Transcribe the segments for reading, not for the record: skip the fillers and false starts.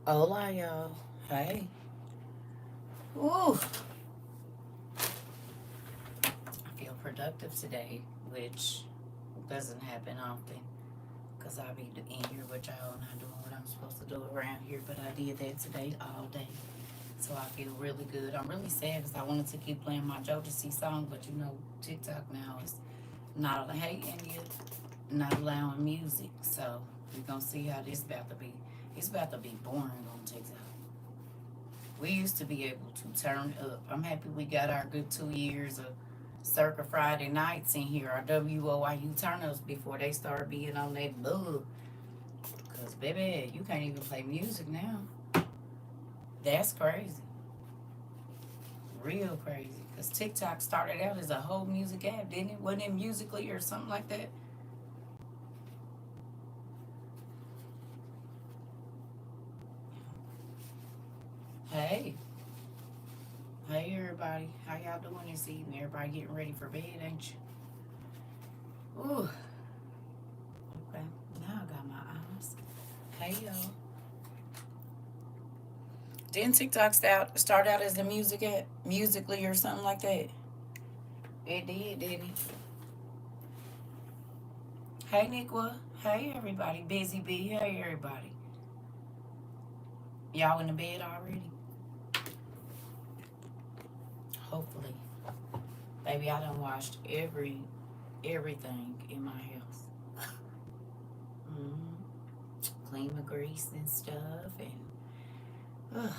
Hola, y'all. Hey. Ooh, I feel productive today, which doesn't happen often because I be in here with y'all not doing what I'm supposed to do around here, but I did that today all day. So I feel really good. I'm really sad because I wanted to keep playing my Jodeci song, but you know, TikTok now is not allowing, hey, India, not allowing music. So we're going to see how this about to be. It's about to be boring on TikTok. We used to be able to turn up. I'm happy we got our good 2 years of Circa Friday nights in here, our WOIU turn ups before they start being on that bug. Because, baby, you can't even play music now. That's crazy. Real crazy. Because TikTok started out as a whole music app, didn't it? Wasn't it Musically or something like that? Hey. Hey, everybody. How y'all doing this evening? Everybody getting ready for bed, ain't you? Ooh. Okay. Now I got my eyes. Hey, y'all. Didn't TikTok start out as a music app, Musically or something like that? It did, didn't it? Hey, Niqua. Hey, everybody. Busy Bee. Hey, everybody. Y'all in the bed already? Hopefully. Baby, I done washed everything in my house. Clean my grease and stuff, and well,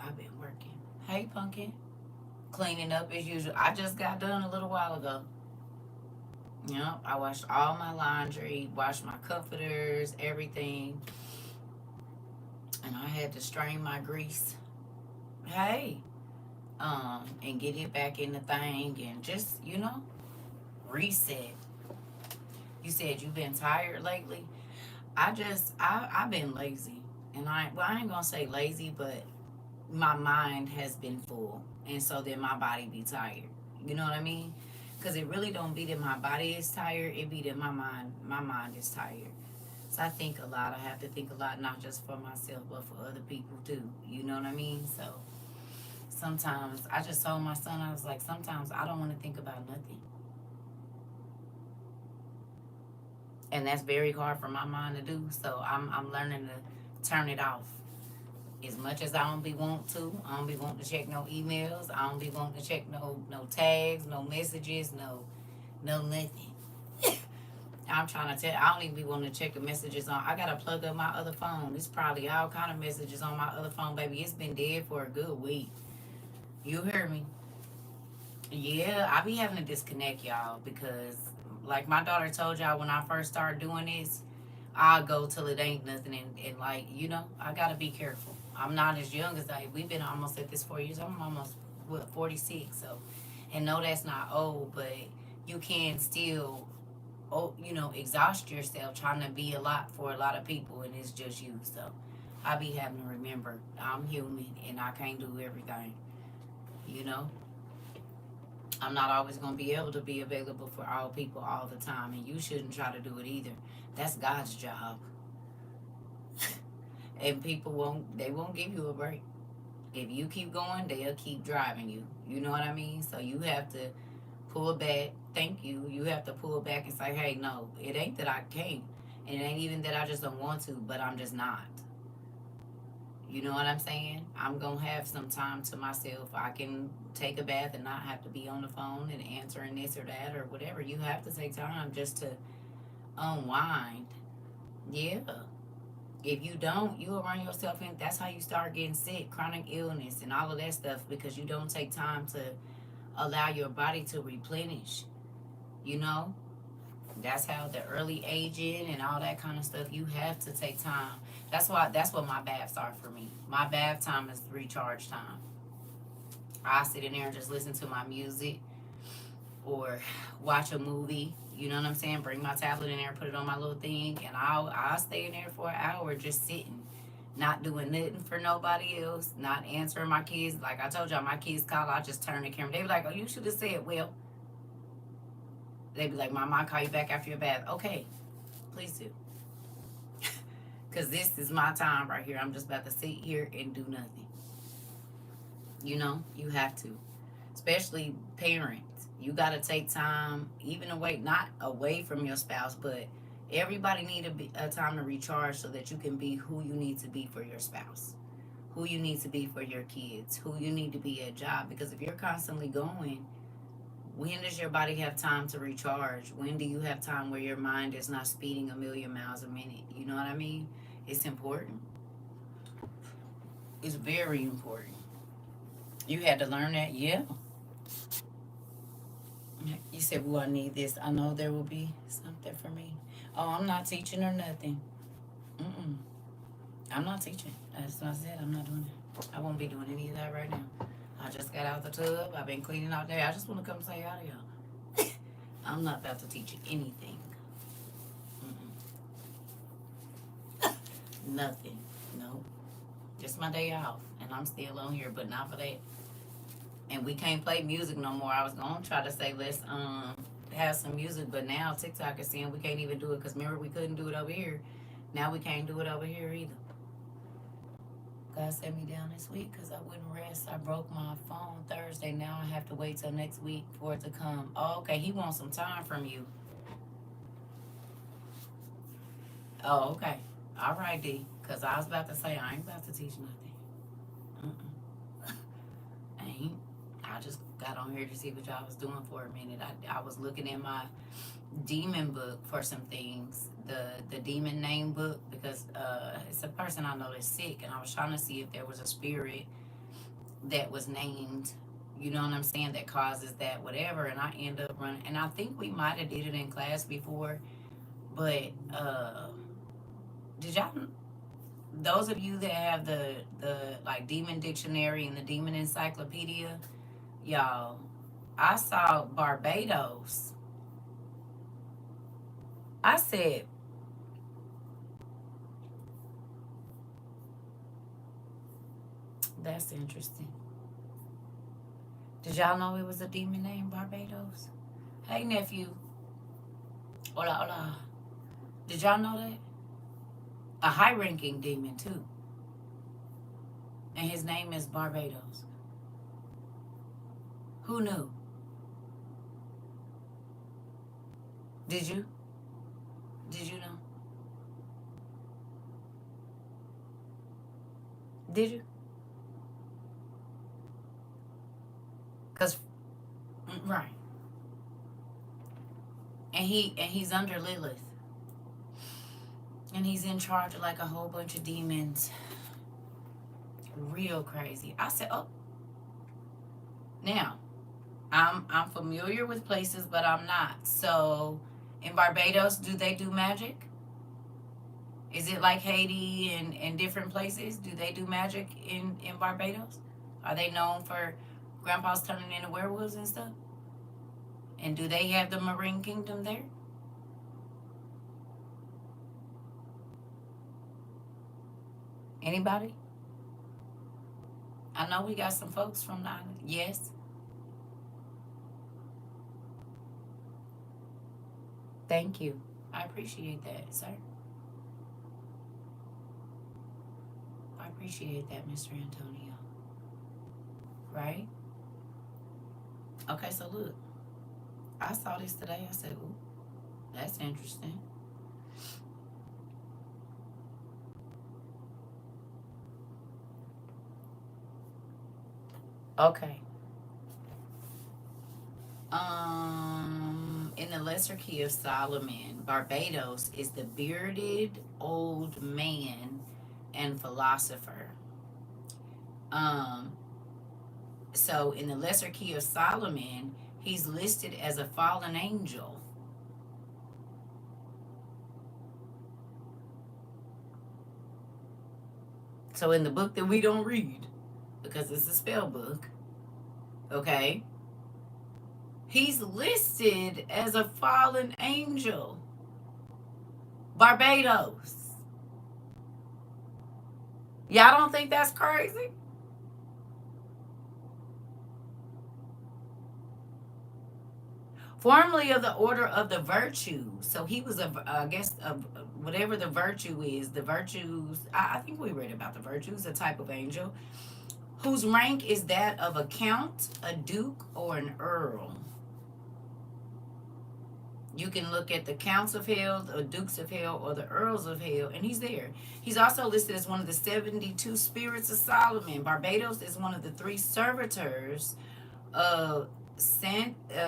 I've been working. Hey, Pumpkin. Cleaning up as usual. I just got done a little while ago. Yep, I washed all my laundry, washed my comforters, everything, and I had to strain my grease. Hey, and get it back in the thing, and just reset. You said you've been tired lately. I've been lazy, and I ain't gonna say lazy, but my mind has been full, and so then my body be tired. You know what I mean? Because it really don't be that my body is tired. It be that my mind is tired. So I think a lot. I have to think a lot, not just for myself, but for other people too. You know what I mean? So sometimes I just told my son, I was like, sometimes I don't want to think about nothing, and that's very hard for my mind to do. So I'm learning to turn it off. As much as I don't be want to, I don't be wanting to check no emails. I don't be wanting to check no tags, no messages, no nothing. I'm trying to tell. I don't even be wanting to check the messages on. I gotta plug up my other phone. It's probably all kind of messages on my other phone, baby. It's been dead for a good week. You hear me? Yeah, I be having to disconnect y'all because, like my daughter told y'all, when I first started doing this, I go till it ain't nothing, and like I gotta be careful. I'm not as young as we've been almost at this 4 years. I'm almost 46, so and no, that's not old, but you can still exhaust yourself trying to be a lot for a lot of people, and it's just you. So I be having to remember I'm human and I can't do everything. You know, I'm not always gonna be able to be available for all people all the time, and you shouldn't try to do it either. That's God's job, and people won't give you a break. If you keep going, they'll keep driving you. You know what I mean? So you have to pull back. Thank you. You have to pull back and say, hey, no, it ain't that I can't. And it ain't even that I just don't want to, but I'm just not. You know what I'm saying? I'm going to have some time to myself. I can take a bath and not have to be on the phone and answering this or that or whatever. You have to take time just to unwind. Yeah. If you don't, you will run yourself in. That's how you start getting sick, chronic illness, and all of that stuff because you don't take time to allow your body to replenish. You know, that's how the early aging and all that kind of stuff. You have to take time. That's what my baths are for me. My bath time is recharge time. I sit in there and just listen to my music or watch a movie. You know what I'm saying? Bring my tablet in there, put it on my little thing, and I'll stay in there for an hour just sitting, not doing nothing for nobody else, not answering my kids. Like I told y'all, my kids call, I just turn the camera. They be like, "Oh, you should have said well." They be like, "Mom, I'll call you back after your bath." Okay, please do. Because this is my time right here. I'm just about to sit here and do nothing. You know, you have to. Especially parents. You got to take time, even away, not away from your spouse, but everybody need a time to recharge so that you can be who you need to be for your spouse, who you need to be for your kids, who you need to be at job. Because if you're constantly going, when does your body have time to recharge? When do you have time where your mind is not speeding a million miles a minute? You know what I mean? It's important. It's very important. You had to learn that, yeah. You said, well, I need this. I know there will be something for me. Oh, I'm not teaching or nothing. Mm-mm. I'm not teaching. That's what I said. I'm not doing it. I won't be doing any of that right now. I just got out the tub. I've been cleaning all day. I just want to come say hi to y'all. I'm not about to teach you anything. Mm-mm. Nothing. No. Just my day off. And I'm still on here, but not for that. And we can't play music no more. I was gonna try to say let's have some music, but now TikTok is saying we can't even do it because remember we couldn't do it over here. Now we can't do it over here either. God set me down this week because I wouldn't rest. I broke my phone Thursday. Now I have to wait till next week for it to come. Oh, okay. He wants some time from you. Oh, okay. All right, D. Because I was about to say I ain't about to teach nothing. Mm-mm. I ain't. I just got on here to see what y'all was doing for a minute. I was looking in my demon book for some things, the demon name book, because it's a person I know that's sick, and I was trying to see if there was a spirit that was named, you know what I'm saying, that causes that whatever, and I end up running, and I think we might have did it in class before, but did y'all, those of you that have the like demon dictionary and the demon encyclopedia, y'all, I saw Barbados. I said, that's interesting. Did y'all know it was a demon named Barbados? Hey, nephew. Hola, hola. Did y'all know that? A high ranking demon, too. And his name is Barbados. Who knew? Did you? Did you know? Did you? Because, right. And he's under Lilith. And he's in charge of like a whole bunch of demons. Real crazy. I said, oh. Now, I'm familiar with places, but I'm not. So, in Barbados, do they do magic? Is it like Haiti and different places? Do they do magic in Barbados? Are they known for grandpas turning into werewolves and stuff? And do they have the Marine Kingdom there? Anybody? I know we got some folks from the island. Yes. Thank you. I appreciate that, sir. I appreciate that, Mr. Antonio. Right? Okay, so look. I saw this today. I said, ooh, that's interesting. Okay. In the Lesser Key of Solomon, Barbados is the bearded old man and philosopher. Um, so in the Lesser Key of Solomon, he's listed as a fallen angel. So in the book that we don't read, because it's a spell book, okay, he's listed as a fallen angel. Barbados. Y'all don't think that's crazy? Formerly of the order of the virtues. So he was I guess, whatever the virtue is, the virtues, I think we read about the virtues, a type of angel, whose rank is that of a count, a duke, or an earl. You can look at the counts of hell, the dukes of hell, or the earls of hell, and he's there. He's also listed as one of the 72 spirits of Solomon. Barbados is one of the three servitors of Sanachia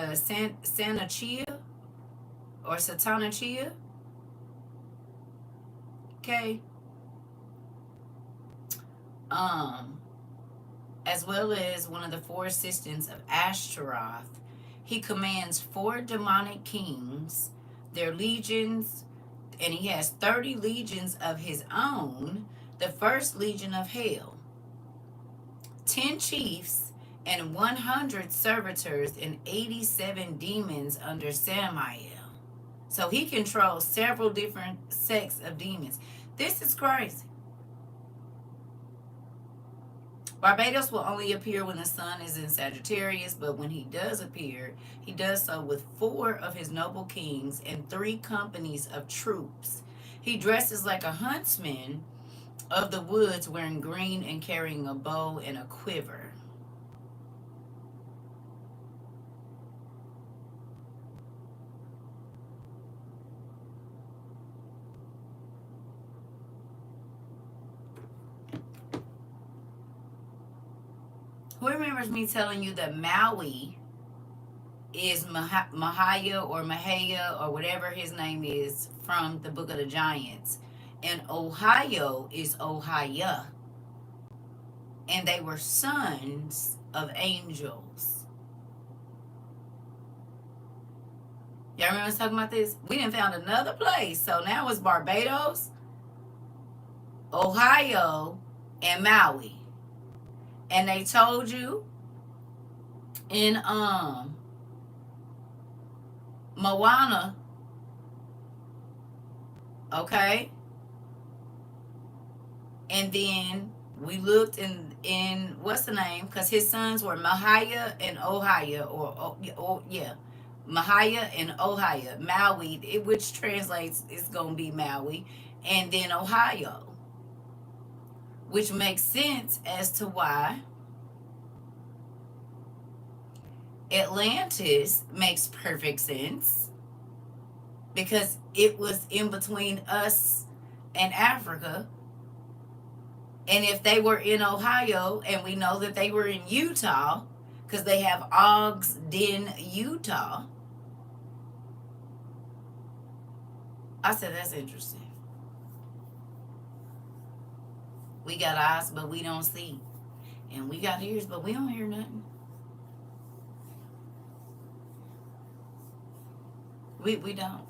or Satanachia. Okay. Um, as well as one of the four assistants of Ashtaroth. He commands 4 demonic kings, their legions, and he has 30 legions of his own, the first legion of hell, 10 chiefs, and 100 servitors, and 87 demons under Samael. So he controls several different sects of demons. This is crazy. Barbados will only appear when the sun is in Sagittarius, but when he does appear, he does so with 4 of his noble kings and 3 companies of troops. He dresses like a huntsman of the woods, wearing green and carrying a bow and a quiver. Who remembers me telling you that Maui is Mahaya or Mahaya or whatever his name is from the Book of the Giants? And Ohio is Ohia. And they were sons of angels. Y'all remember us talking about this? We didn't found another place. So now it's Barbados, Ohio, and Maui. And they told you in Moana, okay? And then we looked in what's the name? Because his sons were Mahia and Ohio, or yeah, Mahia and Ohio. Maui, which translates, it's going to be Maui, and then Ohio, which makes sense as to why Atlantis makes perfect sense, because it was in between us and Africa. And if they were in Ohio, and we know that they were in Utah, because they have Ogden, Utah. I said, that's interesting. We got eyes, but we don't see. And we got ears, but we don't hear nothing. We don't.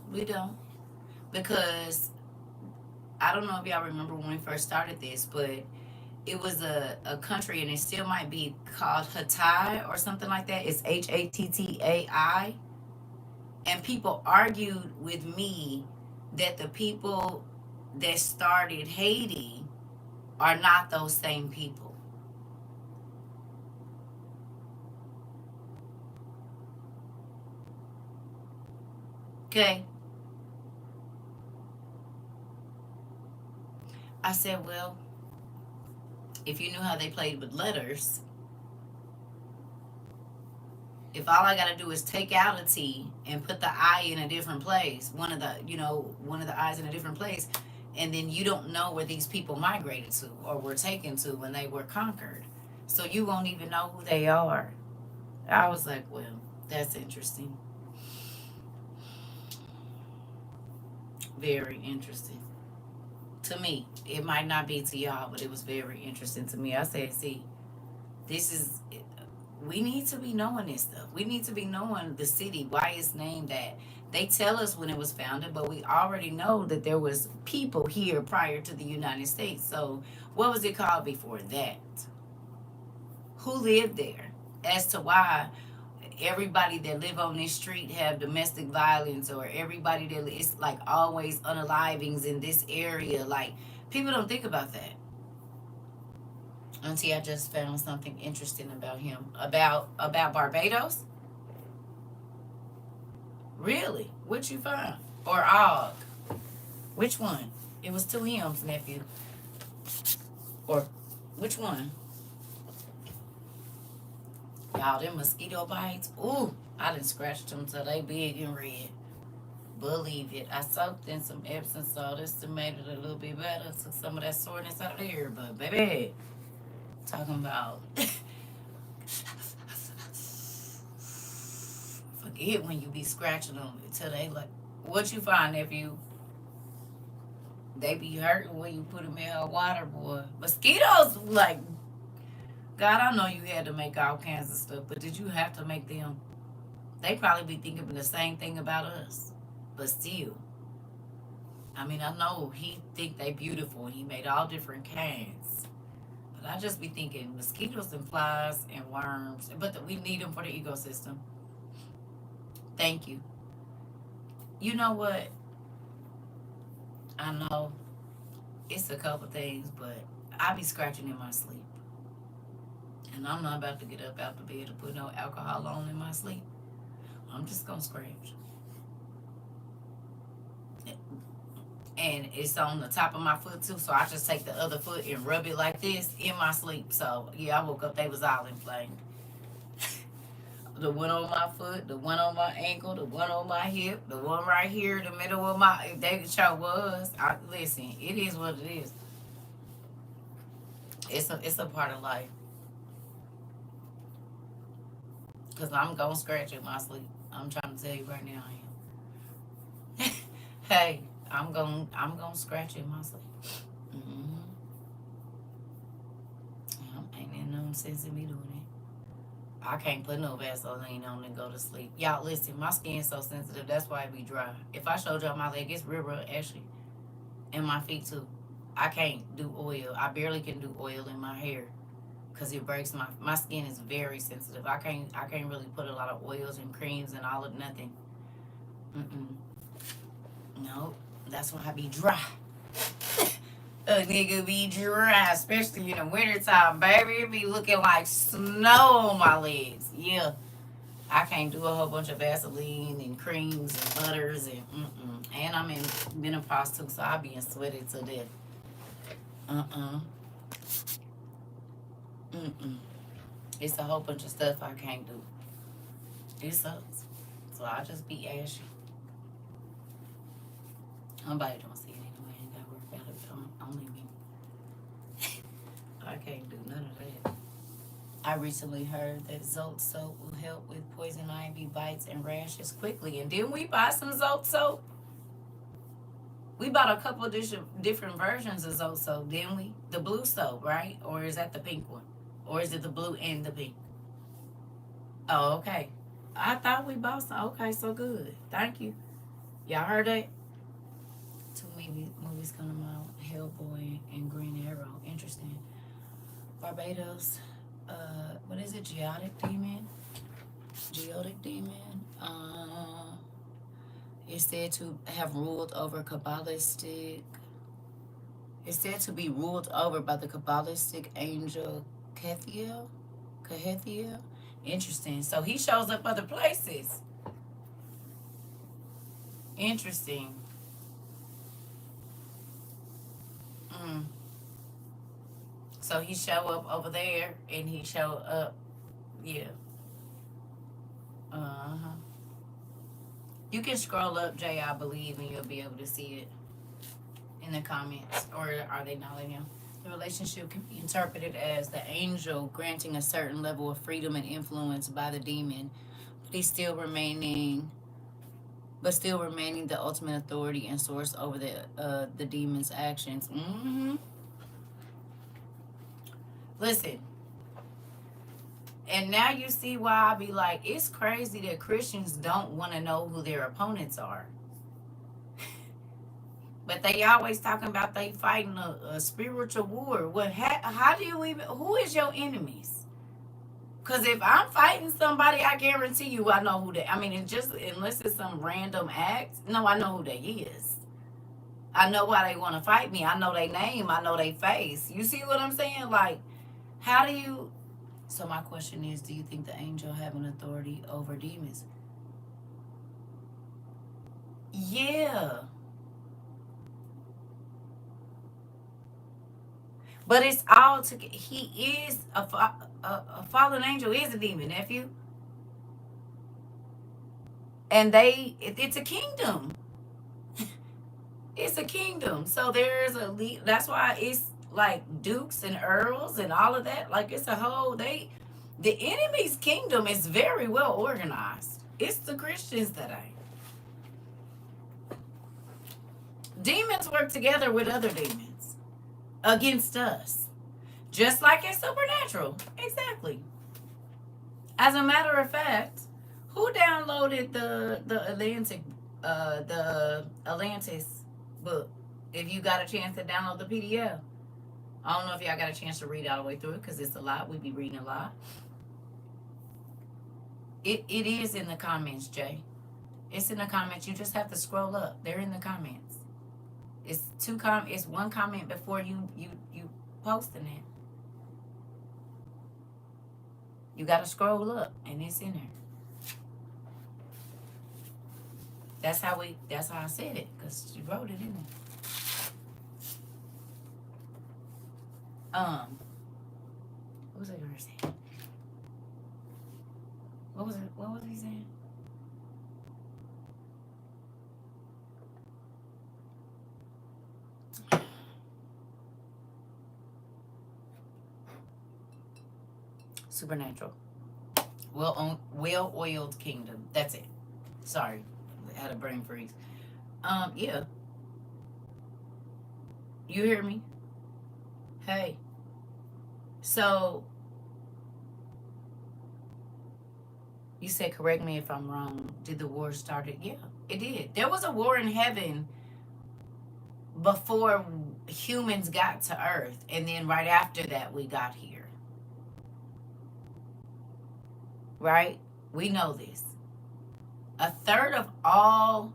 We don't. Because I don't know if y'all remember when we first started this, but it was a country, and it still might be, called Hattai or something like that. It's Hattai. And people argued with me that the people that started Haiti are not those same people. Okay. I said, well, if you knew how they played with letters, if all I got to do is take out a T and put the I in a different place, one of the I's in a different place, and then you don't know where these people migrated to or were taken to when they were conquered. So you won't even know who they are. I was like, well, that's interesting. Very interesting. To me, it might not be to y'all, but it was very interesting to me. I said, see, this is, we need to be knowing this stuff. We need to be knowing the city, why it's named that. They tell us when it was founded, but we already know that there was people here prior to the United States. So what was it called before that? Who lived there? As to why everybody that live on this street have domestic violence, or everybody that it's like always unalivings in this area. Like, people don't think about that. Auntie, I just found something interesting about him. About Barbados? Really? What you find? Or Og? Which one? It was two hymns, nephew. Or which one? Y'all, them mosquito bites. Ooh, I done scratched them till they big and red. Believe it. I soaked in some Epsom salt. This to made it a little bit better. Took some of that soreness out of there. But baby, talking about forget when you be scratching them until they like. What you find, nephew? They be hurting when you put them in hot water, boy. Mosquitoes, like, God, I know you had to make all kinds of stuff, but did you have to make them? They probably be thinking the same thing about us. But still, I mean, I know he think they beautiful. He made all different kinds. But I just be thinking mosquitoes and flies and worms. But we need them for the ecosystem. Thank you. You know what? I know it's a couple things, but I be scratching in my sleep. And I'm not about to get up out the bed to put no alcohol on in my sleep. I'm just gonna scratch. And it's on the top of my foot too, so I just take the other foot and rub it like this in my sleep. So yeah, I woke up, they was all inflamed. The one on my foot, the one on my ankle, the one on my hip, the one right here in the middle of my, they sure was. Listen, it is what it is. It's a part of life. Cause I'm gonna scratch in my sleep. I'm trying to tell you right now I am. Hey, I'm gonna scratch in my sleep. Mm-hmm. Ain't no sense in me doing it. I can't put no Vaseline on and go to sleep. Y'all listen, my skin's so sensitive, that's why it be dry. If I showed y'all my leg, it's real actually. And my feet too. I can't do oil. I barely can do oil in my hair. Cause it breaks my skin is very sensitive. I can't really put a lot of oils and creams and all of nothing. Mm-mm. No. That's why I be dry. A nigga be dry, especially in the wintertime, baby. It be looking like snow on my legs. Yeah. I can't do a whole bunch of Vaseline and creams and butters and mm-mm. And I'm in menopause too, so I be sweaty to death. Uh-uh. Mm-mm. It's a whole bunch of stuff I can't do. It sucks. So I just be ashy. Nobody don't see it anyway. Ain't got to worry about it. Only me. I can't do none of that. I recently heard that Zolt soap will help with poison ivy bites and rashes quickly. And didn't we buy some Zolt soap? We bought a couple of different versions of Zolt soap, didn't we? The blue soap, right? Or is that the pink one? Or is it the blue and the pink? Oh, okay. I thought we bought some. Okay, so good. Thank you. Y'all heard that? Two movies coming out. Hellboy and Green Arrow. Interesting. Barbados. What is it? Geotic demon. Geotic demon. It's said to have ruled over Kabbalistic. It's said to be ruled over by the Kabbalistic angel Kethiel. Kethiel. Interesting. So he shows up other places. Interesting. Mm. So he show up over there, and he show up. Yeah. Uh-huh. You can scroll up, Jay, I believe, and you'll be able to see it in the comments. Or are they not letting you? The relationship can be interpreted as the angel granting a certain level of freedom and influence by the demon, but he's still remaining the ultimate authority and source over the demon's actions. Mm-hmm. Listen, and now you see why I be like, it's crazy that Christians don't want to know who their opponents are. But they always talking about they fighting a spiritual war. What? How do you even? Who is your enemies? Because if I'm fighting somebody, I guarantee you I know who they. I mean, it's just unless it's some random act. No, I know who they is. I know why they want to fight me. I know their name. I know their face. You see what I'm saying? Like, How do you... So my question is, do you think the angel have an authority over demons? Yeah. But it's all to... He is a fallen angel is a demon, nephew. And it's a kingdom. It's a kingdom. So there's that's why it's like dukes and earls and all of that. Like it's a whole... The enemy's kingdom is very well organized. It's the Christians that ain't. Demons work together with other demons against us. Just like in supernatural. Exactly. As a matter of fact, who downloaded the Atlantis book? If you got a chance to download the PDF. I don't know if y'all got a chance to read all the way through it because it's a lot. We be reading a lot. It is in the comments, Jay. It's in the comments. You just have to scroll up. They're in the comments. It's one comment before you posting it. You gotta scroll up and it's in there. That's how I said it, because she wrote it in there. What was I gonna say? What was he saying? Supernatural. Well-oiled kingdom. That's it. Sorry. I had a brain freeze. Yeah. You hear me? Hey. So, you said, correct me if I'm wrong. Did the war started? Yeah, it did. There was a war in heaven before humans got to Earth. And then right after that, we got here. Right? We know this. A third of all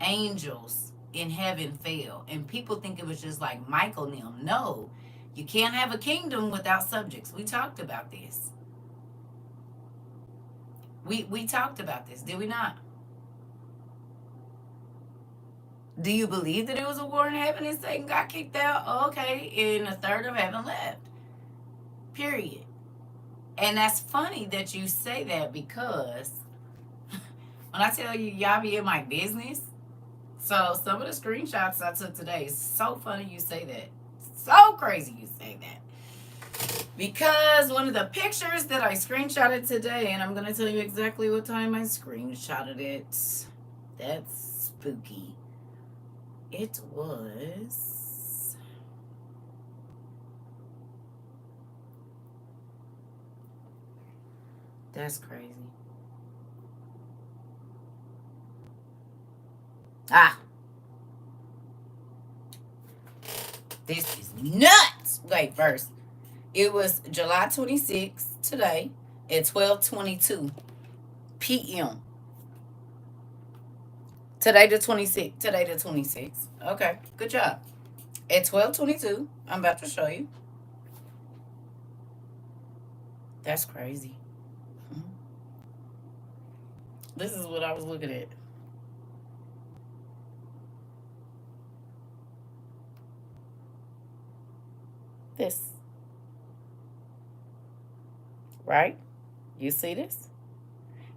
angels in heaven fell. And people think it was just like Michael and them. No. You can't have a kingdom without subjects. We talked about this. We talked about this, did we not? Do you believe that it was a war in heaven and Satan got kicked out? Oh, okay, and a third of heaven left. Period. And that's funny that you say that, because when I tell you, y'all be in my business. So some of the screenshots I took today, it's so funny you say that. So crazy you say that. Because one of the pictures that I screenshotted today, and I'm going to tell you exactly what time I screenshotted it. That's spooky. It was... That's crazy. Ah! This is nuts! Wait, first. It was July 26th today at 12:22 p.m. Today the 26th. Okay, good job. At 12:22, I'm about to show you. That's crazy. This is what I was looking at. This. Right? You see this?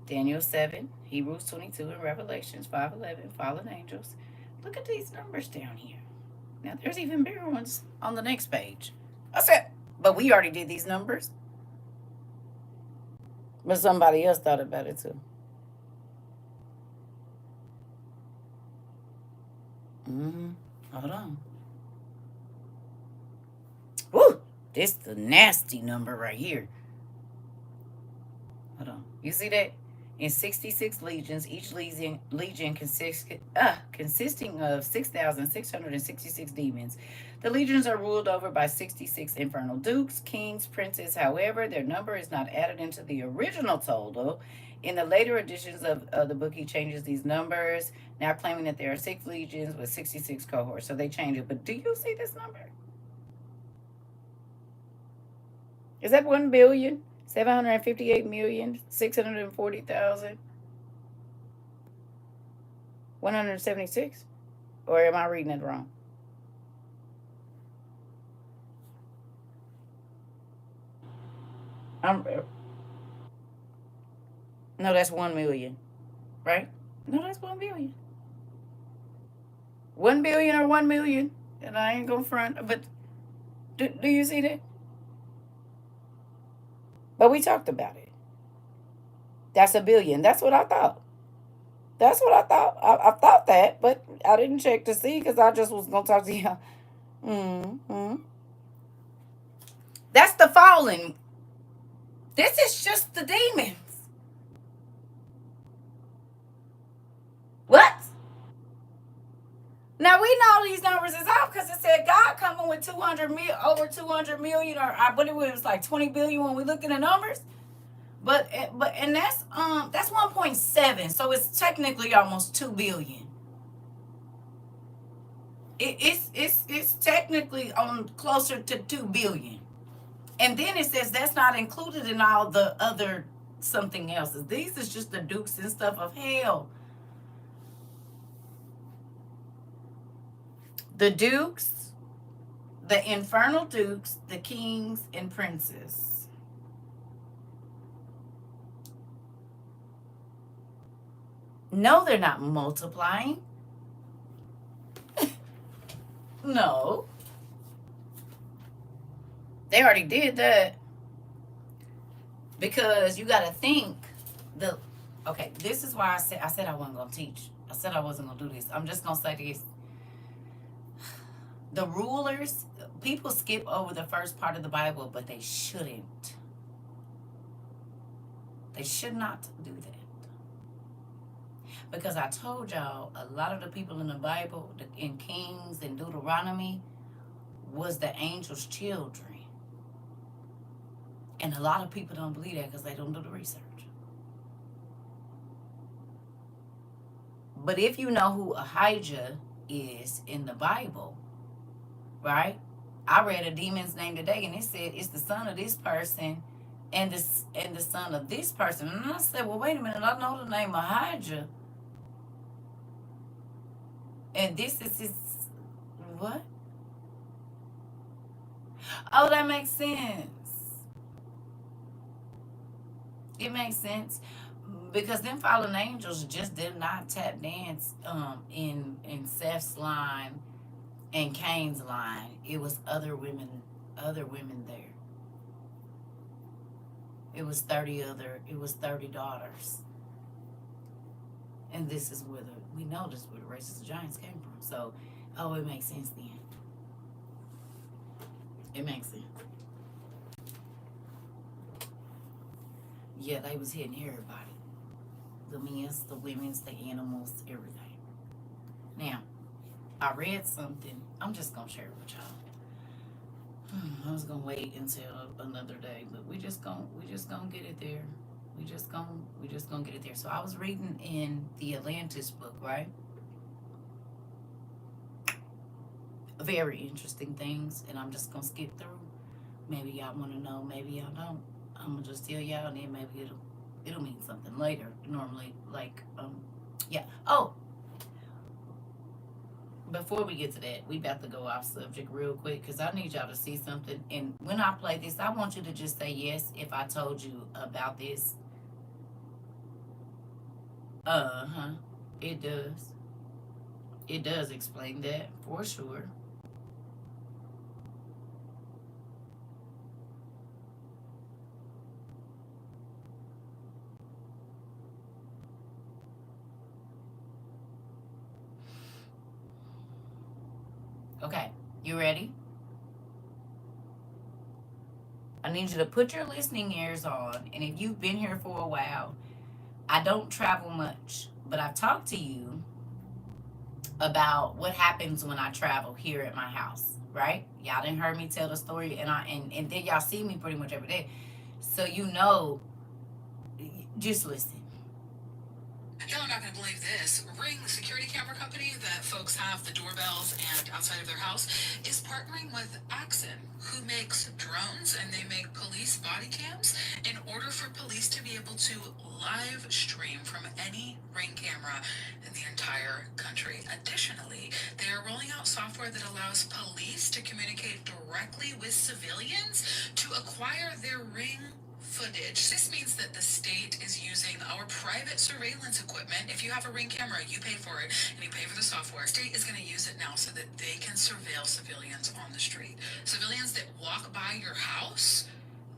Daniel 7, Hebrews 22, and Revelations 5:11, fallen angels. Look at these numbers down here. Now, there's even bigger ones on the next page. That's it. But we already did these numbers. But somebody else thought about it too. Hold on. Woo! This the nasty number right here. Hold on. You see that? In 66 legions, each legion consisting of 6,666 demons. The legions are ruled over by 66 infernal dukes, kings, princes. However, their number is not added into the original total. In the later editions of the book, he changes these numbers, now claiming that there are 6 legions with 66 cohorts. So they change it. But do you see this number? Is that 1,758,640,176? Or am I reading it wrong? I'm No, that's 1 million, right? No, that's 1 billion. 1 billion or 1 million. And I ain't gonna front, but do you see that? But we talked about it. That's a billion. That's what I thought. That's what I thought. I thought that, but I didn't check to see because I just was gonna talk to you. Mm-hmm. That's the fallen. This is just the demons. What? Now we know these numbers is off because it said God coming with 200 mil, over 200 million, or I believe it was like 20 billion when we look at the numbers. But that's 1.7, so it's technically almost 2 billion. It's technically on closer to 2 billion. And then it says that's not included in all the other something else's. These is just the dukes and stuff of hell. The dukes, the infernal dukes, the kings and princes. No, they're not multiplying. No. They already did that. Because you got to think okay, this is why I said I wasn't going to teach. I said I wasn't going to do this. I'm just going to say this. The rulers, people skip over the first part of the Bible, but they shouldn't. They should not do that. Because I told y'all, a lot of the people in the Bible, in Kings and Deuteronomy, was the angels' children. And a lot of people don't believe that because they don't do the research. But if you know who Ahijah is in the Bible, right? I read a demon's name today, and it said it's the son of this person and the son of this person. And I said, well, wait a minute, I know the name Ahijah. And this is his what? Oh, that makes sense. It makes sense. Because them fallen angels just did not tap dance in Seth's line and Cain's line. It was other women there. It was 30 daughters. And this is where we know this is where the races of giants came from. So, it makes sense then. It makes sense. Yeah, they was hitting everybody. The men's, the women's, the animals, everything. Now, I read something. I'm just gonna share it with y'all. I was gonna wait until another day, but we just gonna get it there. We just gonna get it there. So I was reading in the Atlantis book, right? Very interesting things, and I'm just gonna skip through. Maybe y'all want to know, maybe y'all don't. I'm gonna just tell y'all, and then maybe it'll mean something later. Normally, like yeah. Oh, before we get to that, we about to go off subject real quick because I need y'all to see something. And when I play this, I want you to just say yes if I told you about this. It does. It does explain that for sure. Okay, you ready? I need you to put your listening ears on. And if you've been here for a while, I don't travel much, but I've talked to you about what happens when I travel here at my house, right? Y'all didn't heard me tell the story, and then y'all see me pretty much every day. So you know, just listen. Y'all are not going to believe this. Ring, the security camera company that folks have the doorbells and outside of their house, is partnering with Axon, who makes drones and they make police body cams in order for police to be able to live stream from any Ring camera in the entire country. Additionally, they are rolling out software that allows police to communicate directly with civilians to acquire their Ring footage. This means that the state is using our private surveillance equipment. If you have a Ring camera, you pay for it and you pay for the software. The state is going to use it now so that they can surveil civilians on the street. Civilians that walk by your house,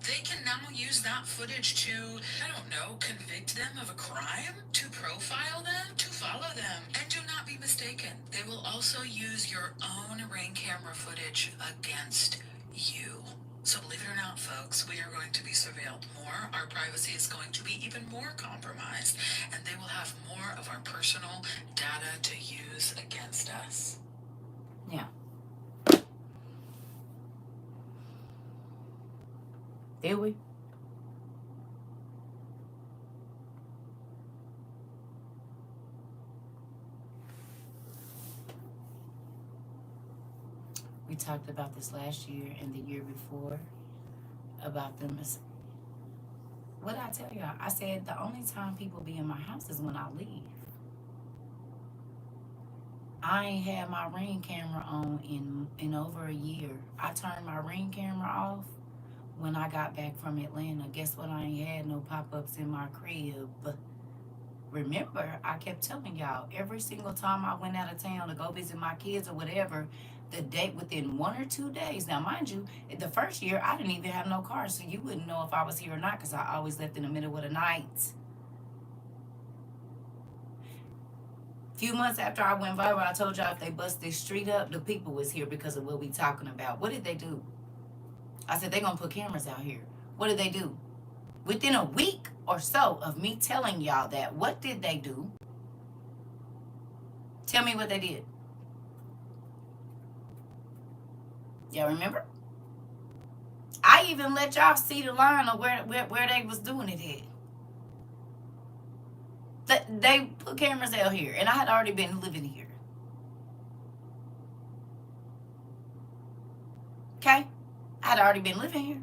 they can now use that footage to, I don't know, convict them of a crime, to profile them, to follow them. And do not be mistaken, they will also use your own Ring camera footage against you. So believe it or not, folks, we are going to be surveilled more. Our privacy is going to be even more compromised, and they will have more of our personal data to use against us. Yeah. Did we? We talked about this last year and the year before about them. What did I tell y'all? I said the only time people be in my house is when I leave. I ain't had my Ring camera on in over a year. I turned my Ring camera off when I got back from Atlanta. Guess what? I ain't had no pop-ups in my crib. Remember, I kept telling y'all, every single time I went out of town to go visit my kids or whatever, the date within 1 or 2 days. Now, mind you, the first year I didn't even have no car, so you wouldn't know if I was here or not because I always left in the middle of the night. Few months after I went viral, I told y'all if they bust this street up, the people was here because of what we talking about. What did they do? I said they gonna put cameras out here. What did they do? Within a week or so of me telling y'all that, what did they do? Tell me what they did. Y'all remember? I even let y'all see the line of where they was doing it at. They put cameras out here, and I had already been living here. Okay? I had already been living here.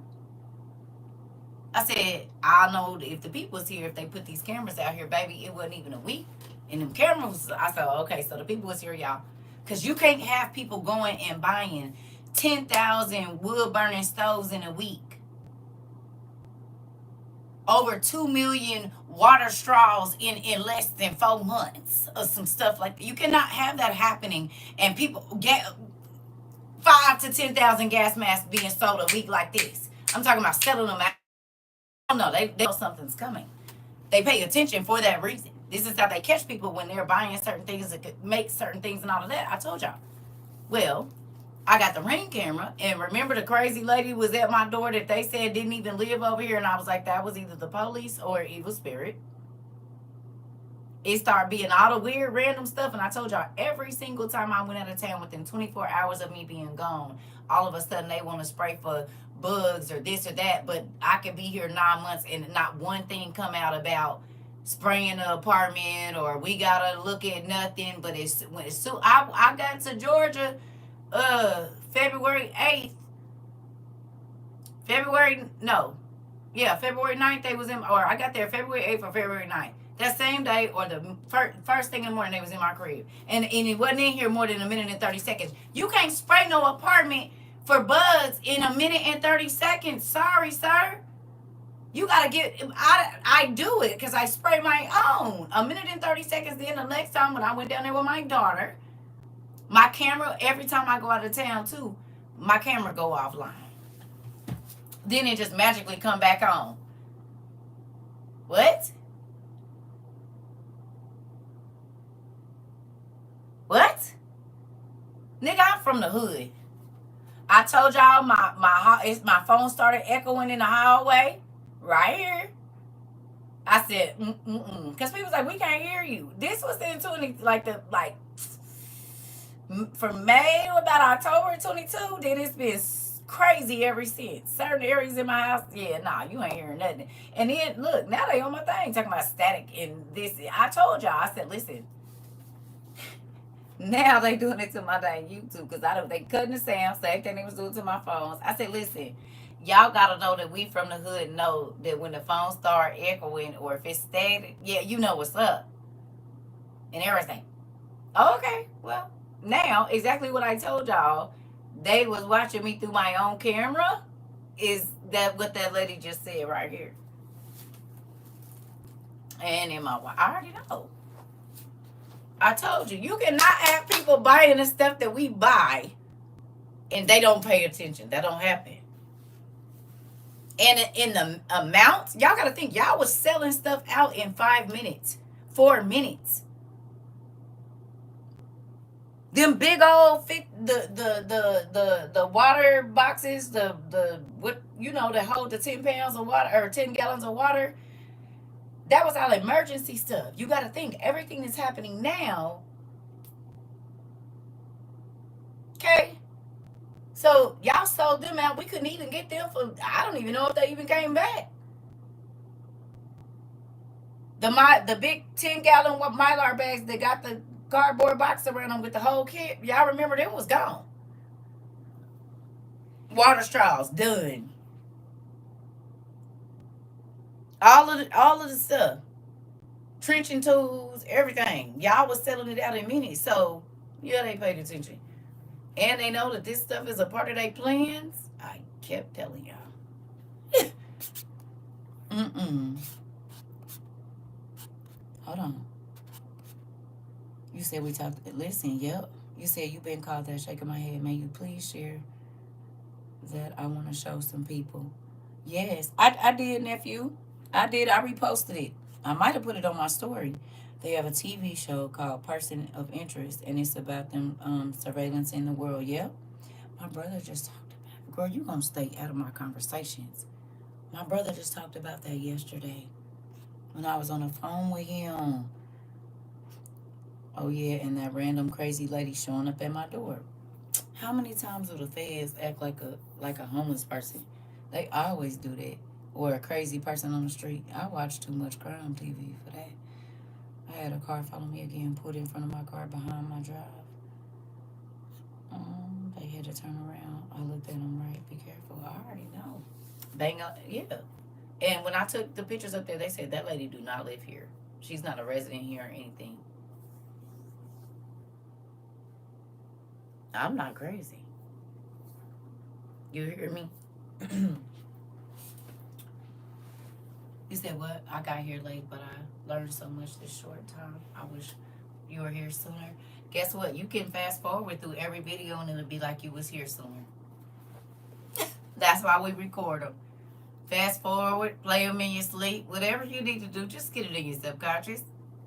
I said, I know if the people was here, if they put these cameras out here, baby, it wasn't even a week. And them cameras, I said, okay, so the people was here, y'all. Because you can't have people going and buying 10,000 wood-burning stoves in a week. Over 2 million water straws in less than 4 months or some stuff like that. You cannot have that happening and people get 5 to 10,000 gas masks being sold a week like this. I'm talking about selling them out. Oh no, they know something's coming. They pay attention for that reason. This is how they catch people when they're buying certain things that could make certain things and all of that. I told y'all. Well, I got the Ring camera, and remember the crazy lady was at my door that they said didn't even live over here, and I was like, that was either the police or an evil spirit. It started being all the weird random stuff, and I told y'all every single time I went out of town within 24 hours of me being gone, all of a sudden they want to spray for bugs or this or that, but I could be here 9 months and not one thing come out about spraying the apartment or we gotta look at nothing. But I got to Georgia February 8th. February 9th they was in, or I got there February 8th or February 9th. That same day or the first thing in the morning they was in my crib. And it wasn't in here more than a minute and 30 seconds. You can't spray no apartment for bugs in a minute and 30 seconds. Sorry, sir. You gotta I do it because I spray my own. A minute and 30 seconds. Then the next time when I went down there with my daughter, my camera, every time I go out of town too, my camera go offline. Then it just magically come back on. What? What? Nigga, I'm from the hood. I told y'all my phone started echoing in the hallway right here. I said, because people was like, we can't hear you. This was in from May to about October 22. Then it's been crazy ever since. Certain areas in my house, yeah, nah, you ain't hearing nothing. And then look, now they on my thing talking about static and this. I told y'all, I said, listen, now they doing it to my dang YouTube because I don't. They cutting the sound. Same thing they was doing to my phones. I said, listen, y'all gotta know that we from the hood know that when the phone start echoing or if it's static, yeah, you know what's up and everything. Okay, well, now exactly what I told y'all. They was watching me through my own camera. Is that what that lady just said right here? And in my, I already know. I told you, you cannot have people buying the stuff that we buy and they don't pay attention. That don't happen. And in the amount, y'all got to think, y'all was selling stuff out in 5 minutes, 4 minutes. Them big old the water boxes, the what that hold the 10 pounds of water or 10 gallons of water. That was all emergency stuff. You got to think everything that's happening now. Okay, so y'all sold them out. We couldn't even get them for. I don't even know if they even came back. The big 10 gallon Mylar bags that got the cardboard box around them with the whole kit. Y'all remember them was gone. Water straws done. All of the stuff, trenching tools, everything. Y'all was selling it out in minutes. So yeah, they paid attention, and they know that this stuff is a part of their plans. I kept telling y'all. Mm-mm. Hold on. You said we talked. Listen, yep. You said you been called that. Shaking my head. May you please share that? I want to show some people. Yes, I did, nephew. I did. I reposted it. I might have put it on my story. They have a TV show called Person of Interest, and it's about them surveillance in the world. Yep. My brother just talked about it. Girl, you gonna stay out of my conversations. My brother just talked about that yesterday when I was on the phone with him. Oh yeah, and that random crazy lady showing up at my door. How many times do the feds act like a homeless person? They always do that. Or a crazy person on the street. I watch too much crime TV for that. I had a car follow me again, pulled in front of my car behind my drive. They had to turn around. I looked at them right. Be careful. I already know. Bang up, yeah. And when I took the pictures up there, they said that lady do not live here. She's not a resident here or anything. I'm not crazy. You hear me? You said what? I got here late, but I learned so much this short time. I wish you were here sooner. Guess what? You can fast forward through every video and it'll be like you was here sooner. That's why we record them. Fast forward, play them in your sleep. Whatever you need to do, just get it in your subconscious.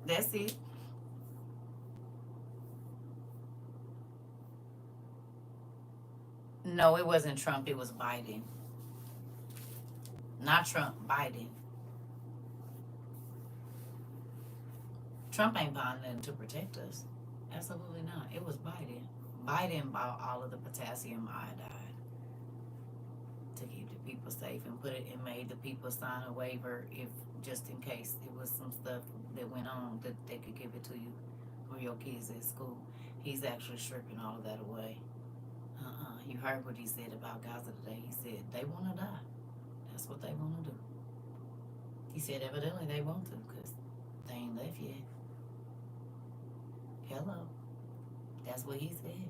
That's it. No, it wasn't Trump. It was Biden. Not Trump, Biden. Trump ain't buying nothing to protect us. Absolutely not. It was Biden. Biden bought all of the potassium iodide to keep the people safe and put it and made the people sign a waiver if just in case it was some stuff that went on that they could give it to you or your kids at school. He's actually stripping all of that away. You heard what he said about Gaza today. He said they want to die. That's what they want to do. He said evidently they want to because they ain't left yet. Hello. That's what he said.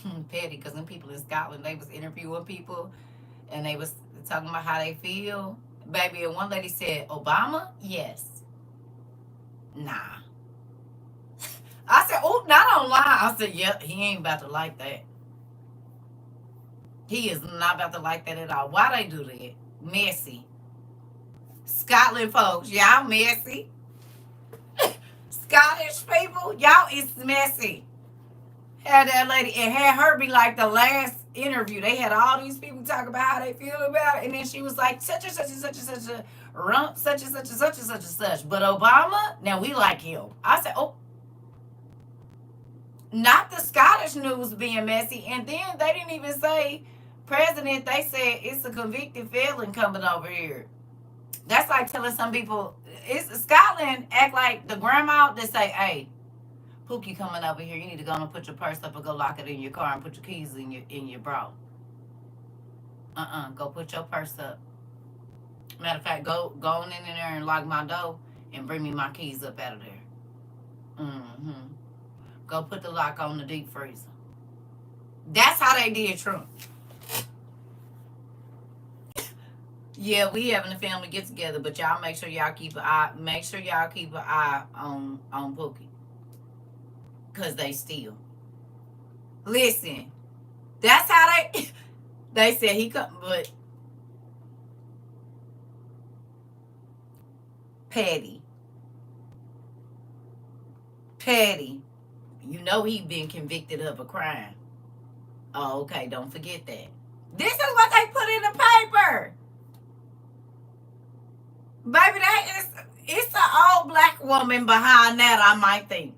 So, petty, because them people in Scotland, they was interviewing people and they was talking about how they feel. Baby, and one lady said, Obama? Yes. Nah. I said, oh, not online. I said, yep, he ain't about to like that. He is not about to like that at all. Why they do that? Messy. Scotland folks, y'all messy. Scottish people, y'all is messy. Had that lady and had her be like the last interview. They had all these people talk about how they feel about it, and then she was like such and such and such and such a rump, such and such and such and such and such. But Obama, now we like him. I said, oh, Not the Scottish news being messy. And then they didn't even say president. They said it's a convicted felon coming over here. That's like telling some people, it's Scotland act like the grandma that say, hey, Pookie coming over here. You need to go and put your purse up and go lock it in your car and put your keys in your bra. Go put your purse up. Matter of fact, go on in there and lock my door and bring me my keys up out of there. Go put the lock on the deep freezer. That's how they did Trump. Yeah, we having a family get together, but y'all make sure y'all keep an eye. Make sure y'all keep an eye on Pookie, cause they steal. Listen, that's how they. They said he come, but petty. You know he been convicted of a crime. Oh, okay. Don't forget that. This is what they put in the paper. Baby, it's an old black woman behind that, I might think.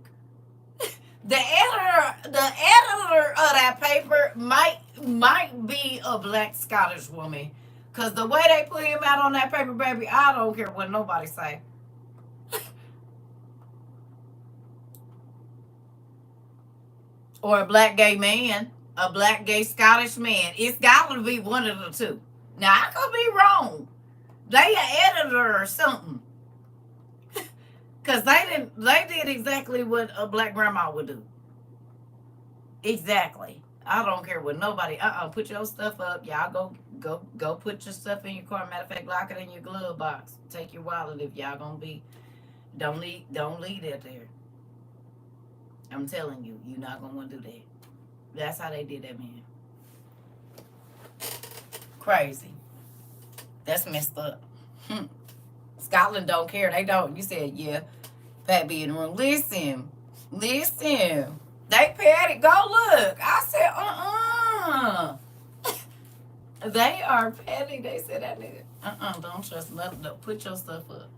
The editor of that paper might be a black Scottish woman. Cause the way they put him out on that paper, baby, I don't care what nobody say. Or a black gay man, a black gay Scottish man. It's got to be one of the two. Now I could be wrong. They an editor or something. Cause they did exactly what a black grandma would do. Exactly. I don't care what nobody. Put your stuff up. Y'all go put your stuff in your car. Matter of fact, lock it in your glove box. Take your wallet if y'all gonna be. Don't leave it there. I'm telling you, you're not gonna want to do that. That's how they did that, man. Crazy. That's messed up. Scotland don't care. They don't. You said, yeah, Pat be in the room. Listen. They petty. Go look. I said, They are petty. They said that nigga. Don't trust nothing. Don't put your stuff up.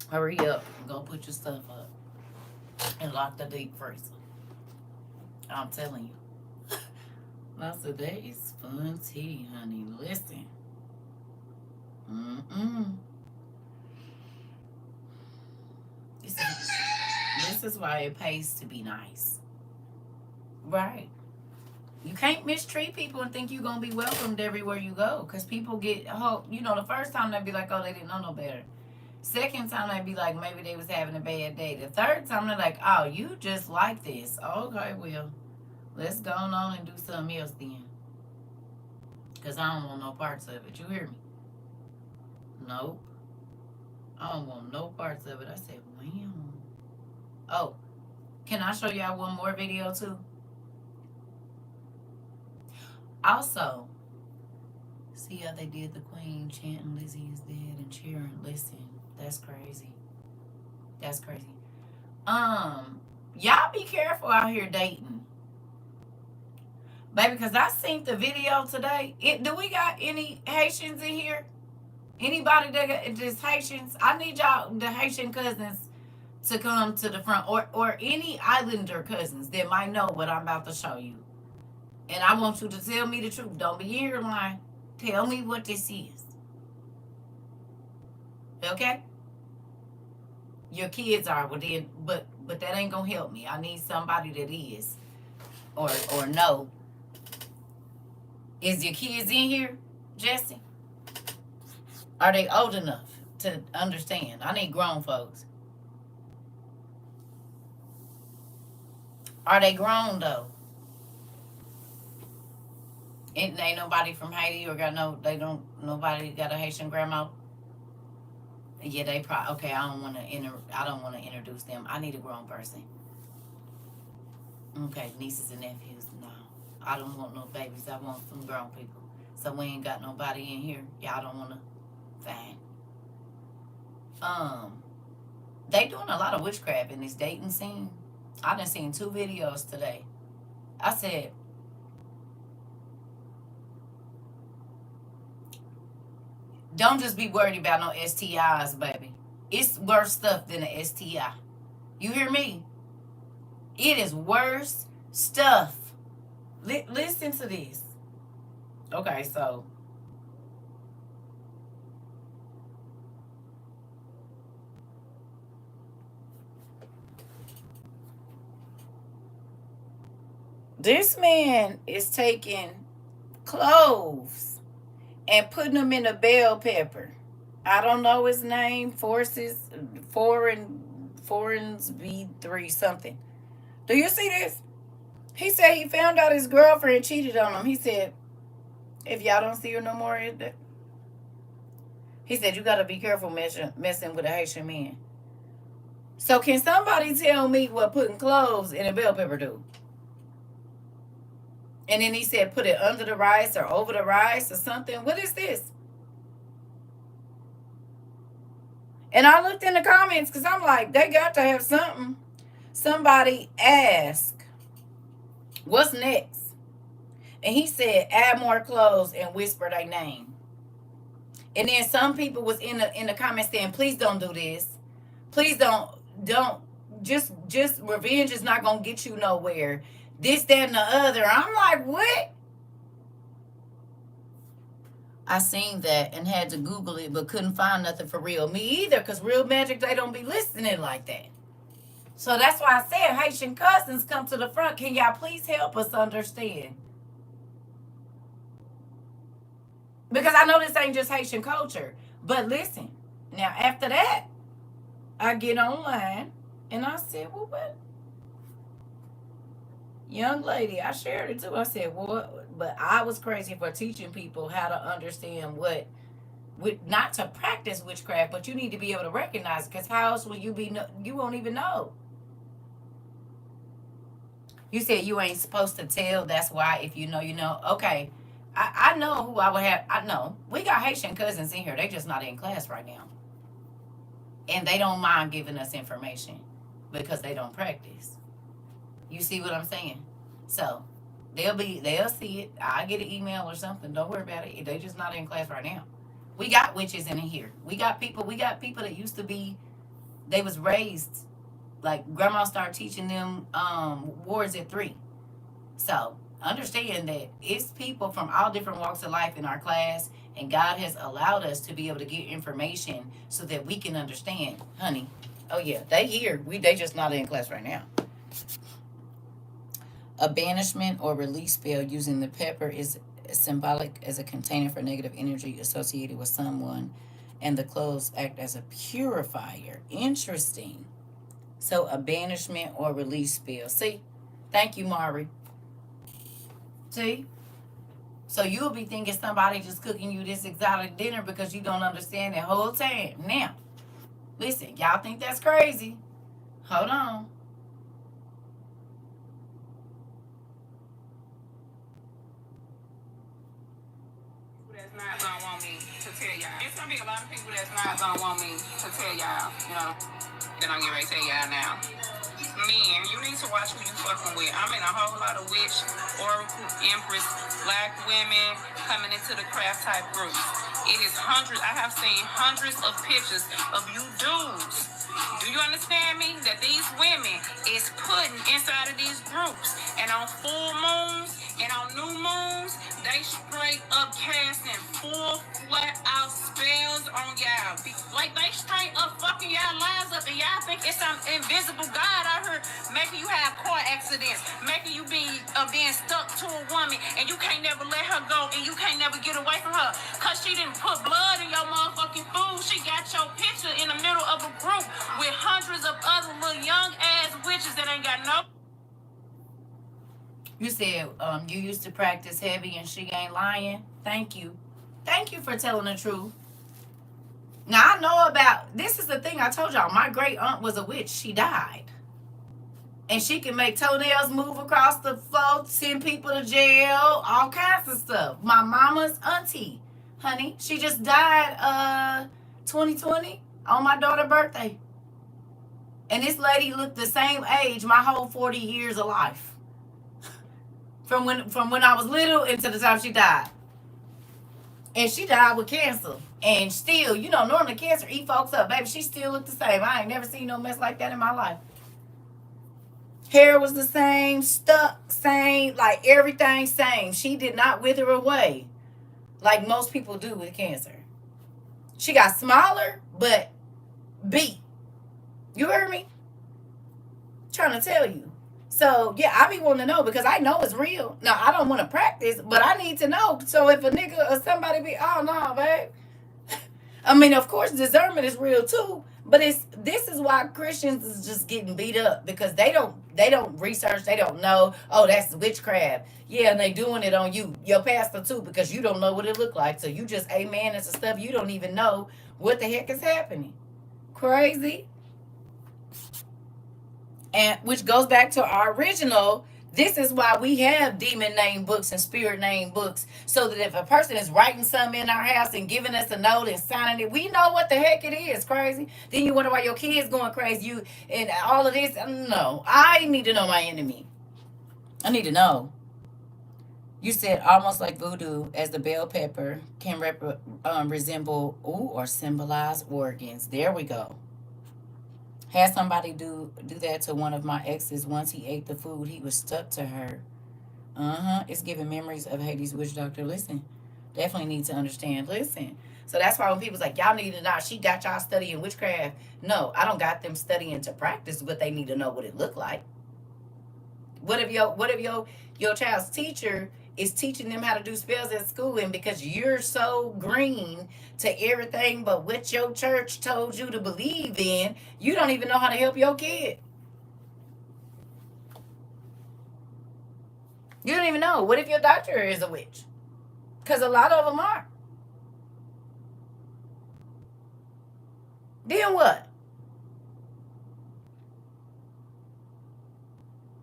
Hurry up. Go put your stuff up. And lock the deep freezer. I'm telling you. I said, that is fun tea, honey. Listen. This is why it pays to be nice. Right. You can't mistreat people and think you're going to be welcomed everywhere you go. Because people get hope. You know, the first time they'd be like, oh, they didn't know no better. Second time they'd be like, maybe they was having a bad day. The third time they're like, oh, you just like this. Okay, well, let's go on and do something else then. Because I don't want no parts of it. You hear me? Nope. I don't want no parts of it. I said, wow. Oh, can I show y'all one more video too? Also, see how they did the Queen chanting Lizzie is dead and cheering. Listen, that's crazy. That's crazy. Y'all be careful out here dating. Baby, because I seen the video today. Do we got any Haitians in here? Anybody that got just Haitians? I need y'all, the Haitian cousins, to come to the front. Or any Islander cousins that might know what I'm about to show you. And I want you to tell me the truth. Don't be here lying. Tell me what this is. Okay? Your kids are, but that ain't gonna help me. I need somebody that is, or no. Is your kids in here, Jesse? Are they old enough to understand? I need grown folks. Are they grown though? Ain't nobody from Haiti or nobody got a Haitian grandma? Yeah, they probably, okay, I don't want to introduce them. I need a grown person. Okay, nieces and nephews, no. I don't want no babies. I want some grown people. So we ain't got nobody in here. Y'all don't want to, fine. They doing a lot of witchcraft in this dating scene. I done seen 2 videos today. I said, don't just be worried about no STIs, baby. It's worse stuff than an STI. You hear me? It is worse stuff. Listen to this. Okay, so this man is taking cloves and putting them in a bell pepper. I don't know his name. Foreigns B3 something. Do you see this? He said he found out his girlfriend cheated on him. He said, if y'all don't see her no more, he said, you got to be careful messing with a Haitian man. So can somebody tell me what putting cloves in a bell pepper do? And then he said, put it under the rice or over the rice or something. What is this? And I looked in the comments because I'm like, they got to have something. Somebody asked, what's next? And he said, add more cloves and whisper their name. And then some people was in the comments saying, please don't do this. Please don't just revenge is not gonna get you nowhere. This, that, and the other. I'm like, what? I seen that and had to Google it, but couldn't find nothing for real. Me either, because Real Magic, they don't be listening like that. So that's why I said, Haitian cousins, come to the front. Can y'all please help us understand? Because I know this ain't just Haitian culture. But listen, now after that, I get online and I said, well, what? Young lady, I shared it too. I said, well, but I was crazy for teaching people how to understand not to practice witchcraft, but you need to be able to recognize it. Because how else will you you won't even know. You said you ain't supposed to tell. That's why if you know, you know. Okay. I know who I would have. I know. We got Haitian cousins in here. They just not in class right now. And they don't mind giving us information because they don't practice. You see what I'm saying? So they'll see it. I get an email or something. Don't worry about it. They just not in class right now. We got witches in here. We got people that used to be, they was raised, like grandma started teaching them wards at 3. So understand that it's people from all different walks of life in our class, and God has allowed us to be able to get information so that we can understand, honey. Oh yeah, they here. They just not in class right now. A banishment or release spell using the pepper is symbolic as a container for negative energy associated with someone, and the cloves act as a purifier. Interesting. So a banishment or release spell. See? Thank you, Mari. See? So you'll be thinking somebody just cooking you this exotic dinner because you don't understand the whole time. Now, listen, y'all think that's crazy. Hold on. That's not gonna want me to tell y'all. It's gonna be a lot of people that's not gonna want me to tell y'all, you know, that I'm getting ready to tell y'all now. Men, you need to watch who you fucking with. I'm in a whole lot of witch, oracle, empress, black women coming into the craft type groups. It is hundreds. I have seen hundreds of pictures of you dudes. Do you understand me? That these women is putting inside of these groups, and on full moons and on new moons, they straight up casting full flat out spells on y'all. Like they straight up fucking y'all lives up, and y'all think it's some invisible God out here making you have car accidents, making you being stuck to a woman, and you can't never let her go, and you can't never get away from her, cause she didn't put blood in your motherfucking food. She got your picture in the middle of a group with hundreds of other little young ass witches that ain't got no. You said you used to practice heavy and she ain't lying. Thank you. Thank you for telling the truth. Now I know about, this is the thing I told y'all. My great aunt was a witch. She died. And she can make toenails move across the floor, send people to jail, all kinds of stuff. My mama's auntie, honey, she just died 2020 on my daughter's birthday. And this lady looked the same age my whole 40 years of life. From when I was little until the time she died. And she died with cancer. And still, you know, normally cancer eat folks up. Baby, she still looked the same. I ain't never seen no mess like that in my life. Hair was the same, stuck, same, like everything same. She did not wither away like most people do with cancer. She got smaller, but beat. You heard me? Trying to tell you. So yeah, I be wanting to know because I know it's real. Now I don't want to practice, but I need to know. So if a nigga or somebody be, oh no, babe. I mean, of course, discernment is real too. But this is why Christians is just getting beat up because they don't research, they don't know. Oh, that's witchcraft. Yeah, and they doing it on you, your pastor too, because you don't know what it look like. So you just amen and some stuff you don't even know what the heck is happening. Crazy. And which goes back to our original. This is why we have demon name books and spirit name books, so that if a person is writing something in our house and giving us a note and signing it, we know what the heck it is. Crazy. Then you wonder why your kids going crazy. You and all of this. No, I need to know my enemy. I need to know. You said almost like voodoo, as the bell pepper can resemble or symbolize organs. There we go. Had somebody do that to one of my exes. Once he ate the food, he was stuck to her. It's giving memories of Hades witch doctor. Listen, definitely need to understand. Listen. So that's why when people's like, y'all need to know, she got y'all studying witchcraft. No, I don't got them studying to practice, but they need to know what it looked like. What if your child's teacher is teaching them how to do spells at school, and because you're so green to everything but what your church told you to believe in, you don't even know how to help your kid. You don't even know. What if your doctor is a witch? Because a lot of them are. Then what?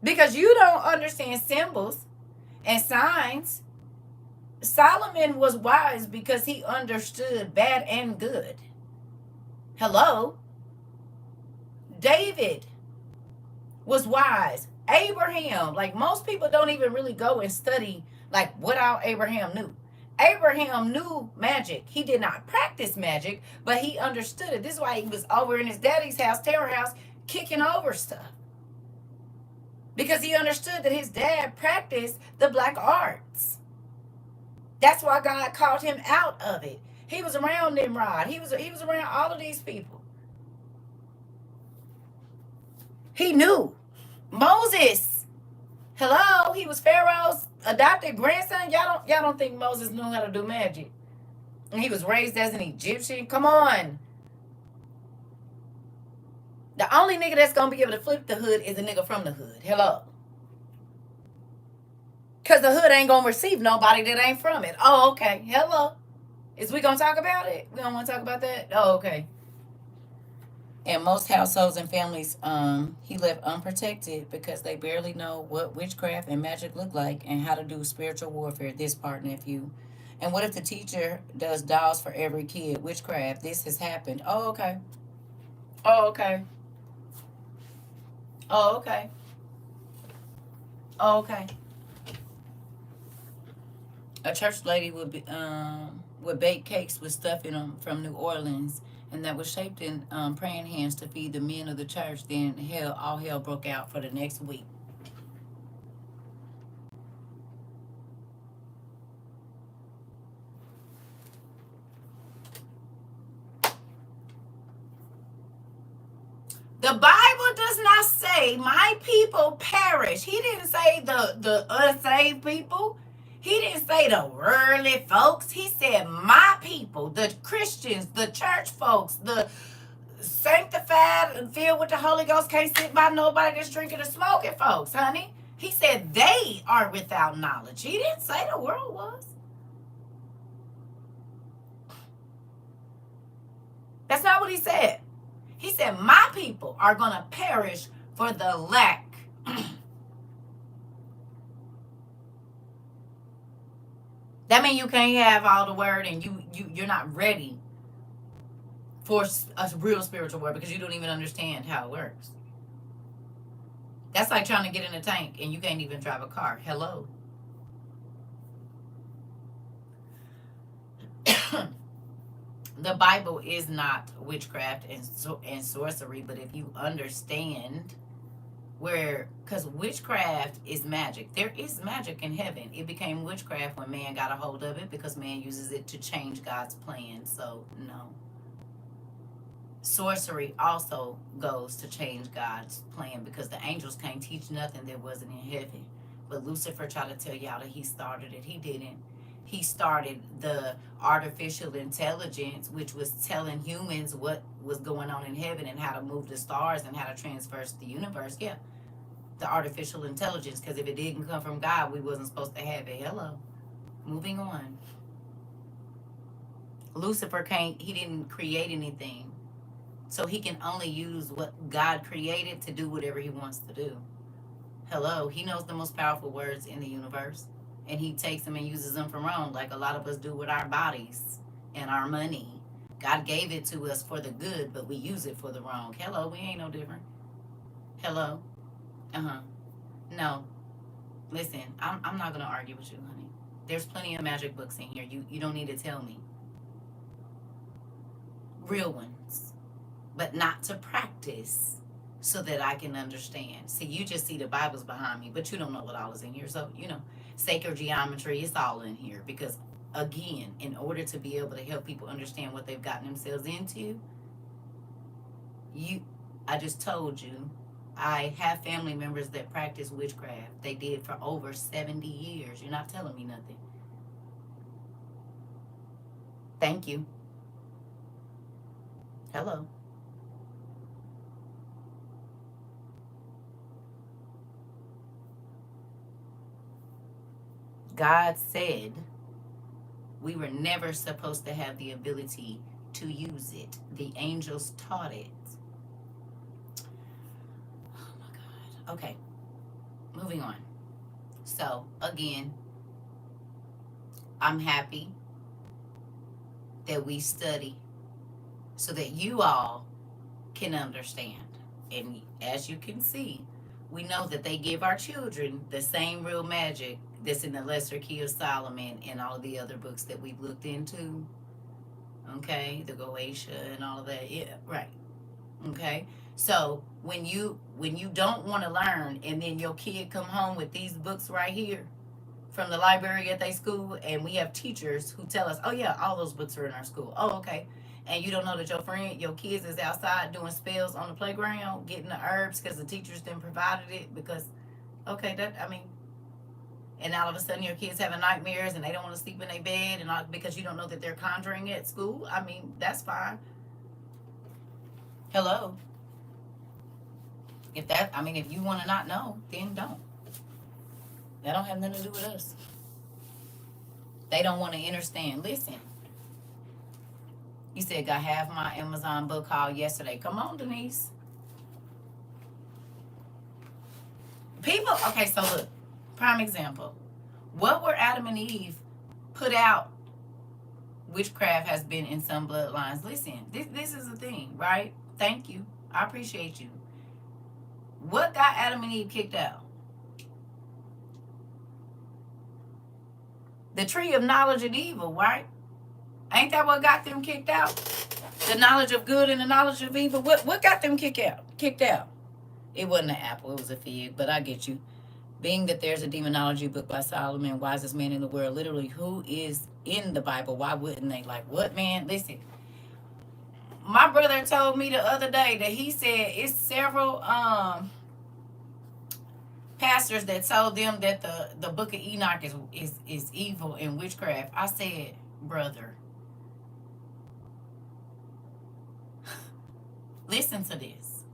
Because you don't understand symbols and signs. Solomon was wise because he understood bad and good. Hello? David was wise. Abraham, like most people don't even really go and study like what all Abraham knew. Abraham knew magic. He did not practice magic, but he understood it. This is why he was over in his daddy's house, terror house, kicking over stuff. Because he understood that his dad practiced the black arts. That's why God called him out of it. He was around Nimrod. He was around all of these people. He knew. Moses. Hello, he was Pharaoh's adopted grandson. Y'all don't think Moses knew how to do magic? And he was raised as an Egyptian. Come on. The only nigga that's gonna be able to flip the hood is a nigga from the hood. Hello. Cause the hood ain't gonna receive nobody that ain't from it. Oh, okay. Hello. Is we gonna talk about it? We don't want to talk about that? Oh, okay. And most households and families, he left unprotected because they barely know what witchcraft and magic look like and how to do spiritual warfare. This part, nephew. And what if the teacher does dolls for every kid? Witchcraft. This has happened. Oh, okay. Oh, okay. Oh, okay. Oh, okay. A church lady would bake cakes with stuff in them from New Orleans, and that was shaped in praying hands to feed the men of the church. Then all hell broke out for the next week. The Bible does not say my people perish. He didn't say the unsaved people. He didn't say the worldly folks. He said my people, the Christians, the church folks, the sanctified and filled with the Holy Ghost, can't sit by nobody that's drinking or smoking folks, honey. He said they are without knowledge. He didn't say the world was. That's not what he said. He said my people are going to perish for the lack. That means you can't have all the word, and you're not ready for a real spiritual word because you don't even understand how it works. That's like trying to get in a tank and you can't even drive a car. Hello. The Bible is not witchcraft and sorcery, but if you understand where, because witchcraft is magic. There is magic in heaven. It became witchcraft when man got a hold of it because man uses it to change God's plan. So, no. Sorcery also goes to change God's plan because the angels can't teach nothing that wasn't in heaven. But Lucifer tried to tell y'all that he started it. He didn't. He started the artificial intelligence, which was telling humans what was going on in heaven and how to move the stars and how to transverse the universe. Yeah, the artificial intelligence, because if it didn't come from God, we wasn't supposed to have it. Hello. Moving on. Lucifer he didn't create anything. So he can only use what God created to do whatever he wants to do. Hello, he knows the most powerful words in the universe. And he takes them and uses them for wrong, like a lot of us do with our bodies and our money. God gave it to us for the good, but we use it for the wrong. Hello, we ain't no different. Hello? Uh-huh. No. Listen, I'm not going to argue with you, honey. There's plenty of magic books in here. You don't need to tell me. Real ones. But not to practice so that I can understand. See, you just see the Bibles behind me, but you don't know what all is in here. So, sacred geometry, it's all in here. Because, again, in order to be able to help people understand what they've gotten themselves into, I just told you, I have family members that practice witchcraft. They did for over 70 years. You're not telling me nothing. Thank you. Hello. God said we were never supposed to have the ability to use it. The angels taught it. Oh my God. Okay. Moving on. So, again, I'm happy that we study so that you all can understand. And as you can see, we know that they give our children the same real magic that's in the Lesser Key of Solomon and all of the other books that we've looked into. Okay, the Goetia and all of that. Yeah, right. Okay. So when you don't want to learn and then your kid come home with these books right here from the library at their school, and we have teachers who tell us, oh yeah, all those books are in our school. Oh, okay. And you don't know that your kids is outside doing spells on the playground, getting the herbs because the teachers didn't provided it because, okay, and all of a sudden your kids having nightmares and they don't want to sleep in their bed and all, because you don't know that they're conjuring at school. I mean, that's fine. Hello. If you want to not know, then don't. That don't have nothing to do with us. They don't want to understand. Listen. You said got half my Amazon book haul yesterday. Come on, Denise. People, okay, so look, prime example. What were Adam and Eve put out? Witchcraft has been in some bloodlines. Listen, this is the thing, right? Thank you. I appreciate you. What got Adam and Eve kicked out? The tree of knowledge and evil, right? Ain't that what got them kicked out? The knowledge of good and the knowledge of evil. What got them kicked out? It wasn't an apple, it was a fig, but I get you. Being that there's a demonology book by Solomon, wisest man in the world, literally, who is in the Bible? Why wouldn't they? Like, what, man? Listen, my brother told me the other day that he said it's several pastors that told them that the book of Enoch is evil and witchcraft. I said, brother, listen to this.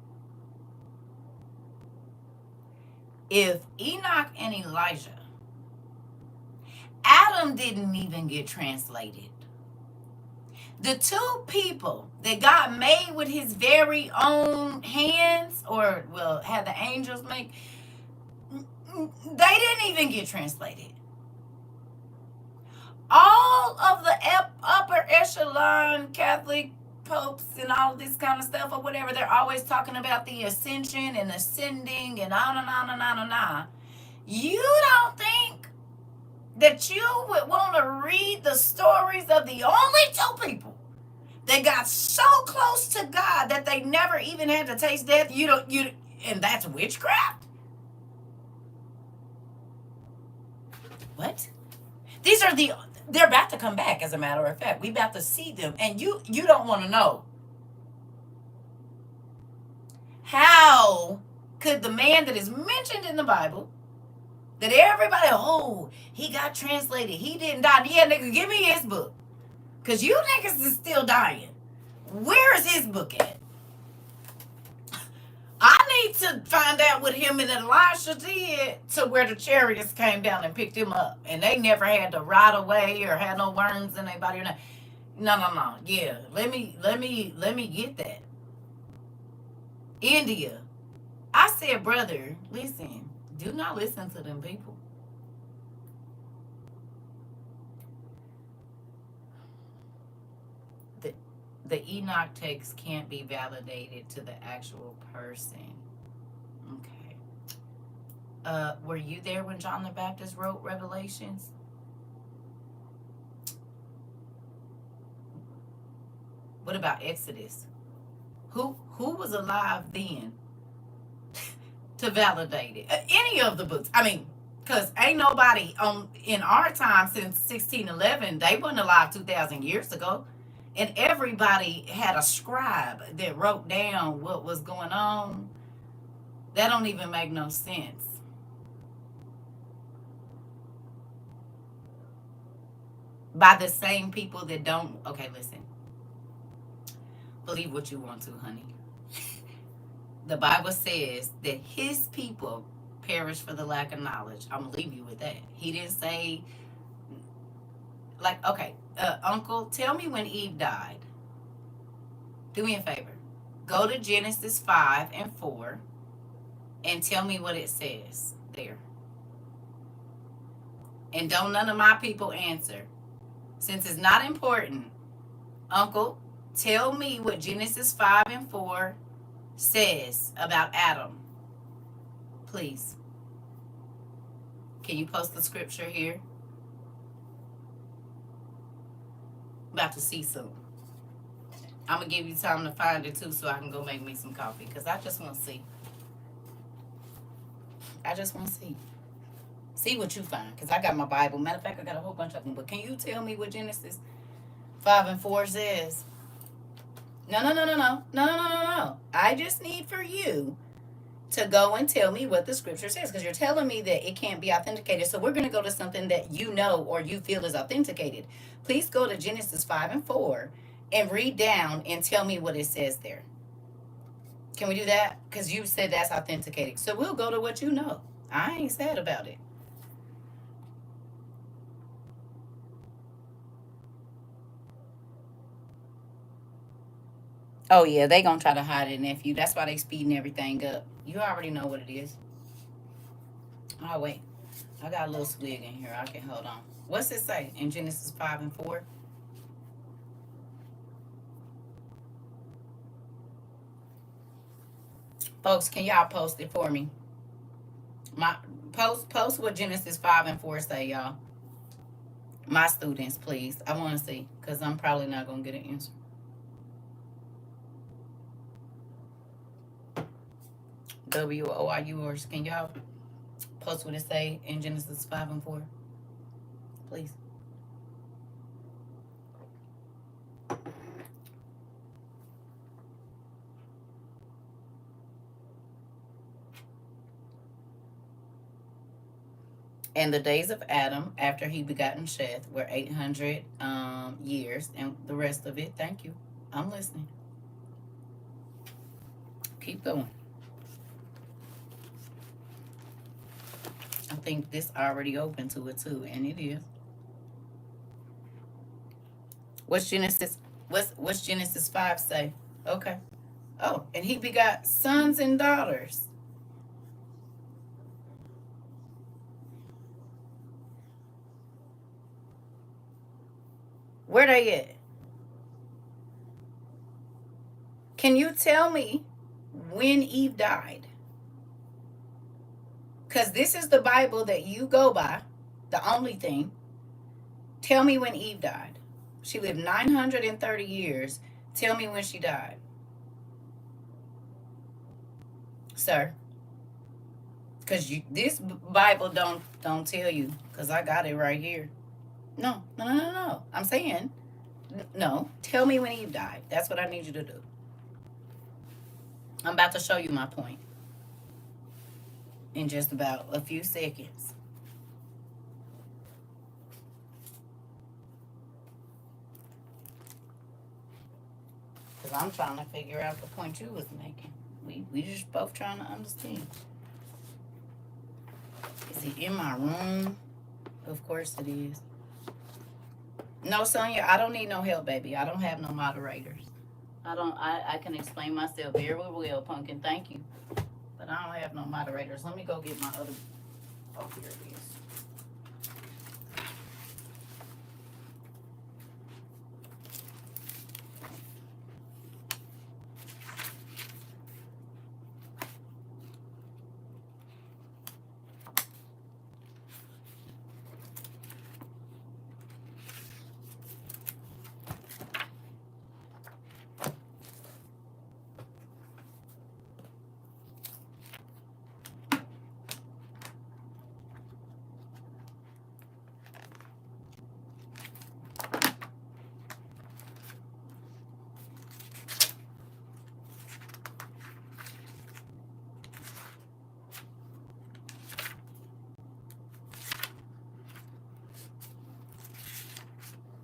If Enoch and Elijah, Adam didn't even get translated. The two people that God made with his very own hands, or, well, had the angels make, they didn't even get translated. All of the upper echelon Catholic popes and all of this kind of stuff or whatever, they're always talking about the ascension and ascending and on and on and on and on. You don't think that you would want to read the stories of the only two people They got so close to God that they never even had to taste death. And that's witchcraft? What? They're about to come back, as a matter of fact. We about to see them. And you don't want to know. How could the man that is mentioned in the Bible, that everybody, he got translated, he didn't die. Yeah, nigga, give me his book. Because you niggas is still dying. Where is his book at? I need to find out what him and Elisha did to where the chariots came down and picked him up. And they never had to ride away or had no worms in their body or nothing. No. Yeah, let me get that. India. I said, brother, listen, do not listen to them people. The Enoch text can't be validated to the actual person. Okay. Were you there when John the Baptist wrote Revelations? What about Exodus? Who was alive then to validate it? Any of the books. I mean, because ain't nobody in our time since 1611, they wasn't alive 2,000 years ago. And everybody had a scribe that wrote down what was going on. That don't even make no sense. By the same people that don't. Okay, listen. Believe what you want to, honey. The Bible says that his people perish for the lack of knowledge. I'm going to leave you with that. He didn't say, like, okay, Uncle, tell me when Eve died. Do me a favor. Go to Genesis 5 and 4 and tell me what it says there. And don't none of my people answer. Since it's not important, Uncle, tell me what Genesis 5 and 4 says about Adam. Please. Can you post the scripture here? About to see soon. I'm going to give you time to find it too so I can go make me some coffee because I just want to see. I just want to see. See what you find because I got my Bible. Matter of fact, I got a whole bunch of them. But can you tell me what Genesis 5 and 4 says? No. I just need for you to go and tell me what the scripture says because you're telling me that it can't be authenticated. So we're going to go to something that you know or you feel is authenticated. Please go to Genesis 5 and 4 and read down and tell me what it says there. Can we do that? Because you said that's authenticated. So we'll go to what you know. I ain't sad about it. Oh, yeah, they going to try to hide it, nephew. That's why they speeding everything up. You already know what it is. Oh, wait. I got a little swig in here. I can hold on. What's it say in Genesis 5 and 4? Folks, can y'all post it for me? Post what Genesis 5 and 4 say, y'all. My students, please. I want to see because I'm probably not going to get an answer. WOIUers, can y'all post what it say in Genesis 5 and 4? Please. And the days of Adam after he begotten Sheth were 800 years, and the rest of it. Thank you. I'm listening. Keep going. I think this already open to it too, and it is. What's Genesis? What's Genesis 5 say? Okay. Oh, and he begot sons and daughters. Where they at? Can you tell me when Eve died? Because this is the Bible that you go by, the only thing. Tell me when Eve died. She lived 930 years. Tell me when she died, sir. Cause this Bible don't tell you. Cause I got it right here. No, no, no, no, no. I'm saying no. Tell me when Eve died. That's what I need you to do. I'm about to show you my point in just about a few seconds. Because I'm trying to figure out the point you was making. We just both trying to understand. Is he in my room? Of course it is. No, Sonia, I don't need no help, baby. I don't have no moderators. I can explain myself very well, Pumpkin. Thank you. But I don't have no moderators. Let me go get my other. Oh, here it is.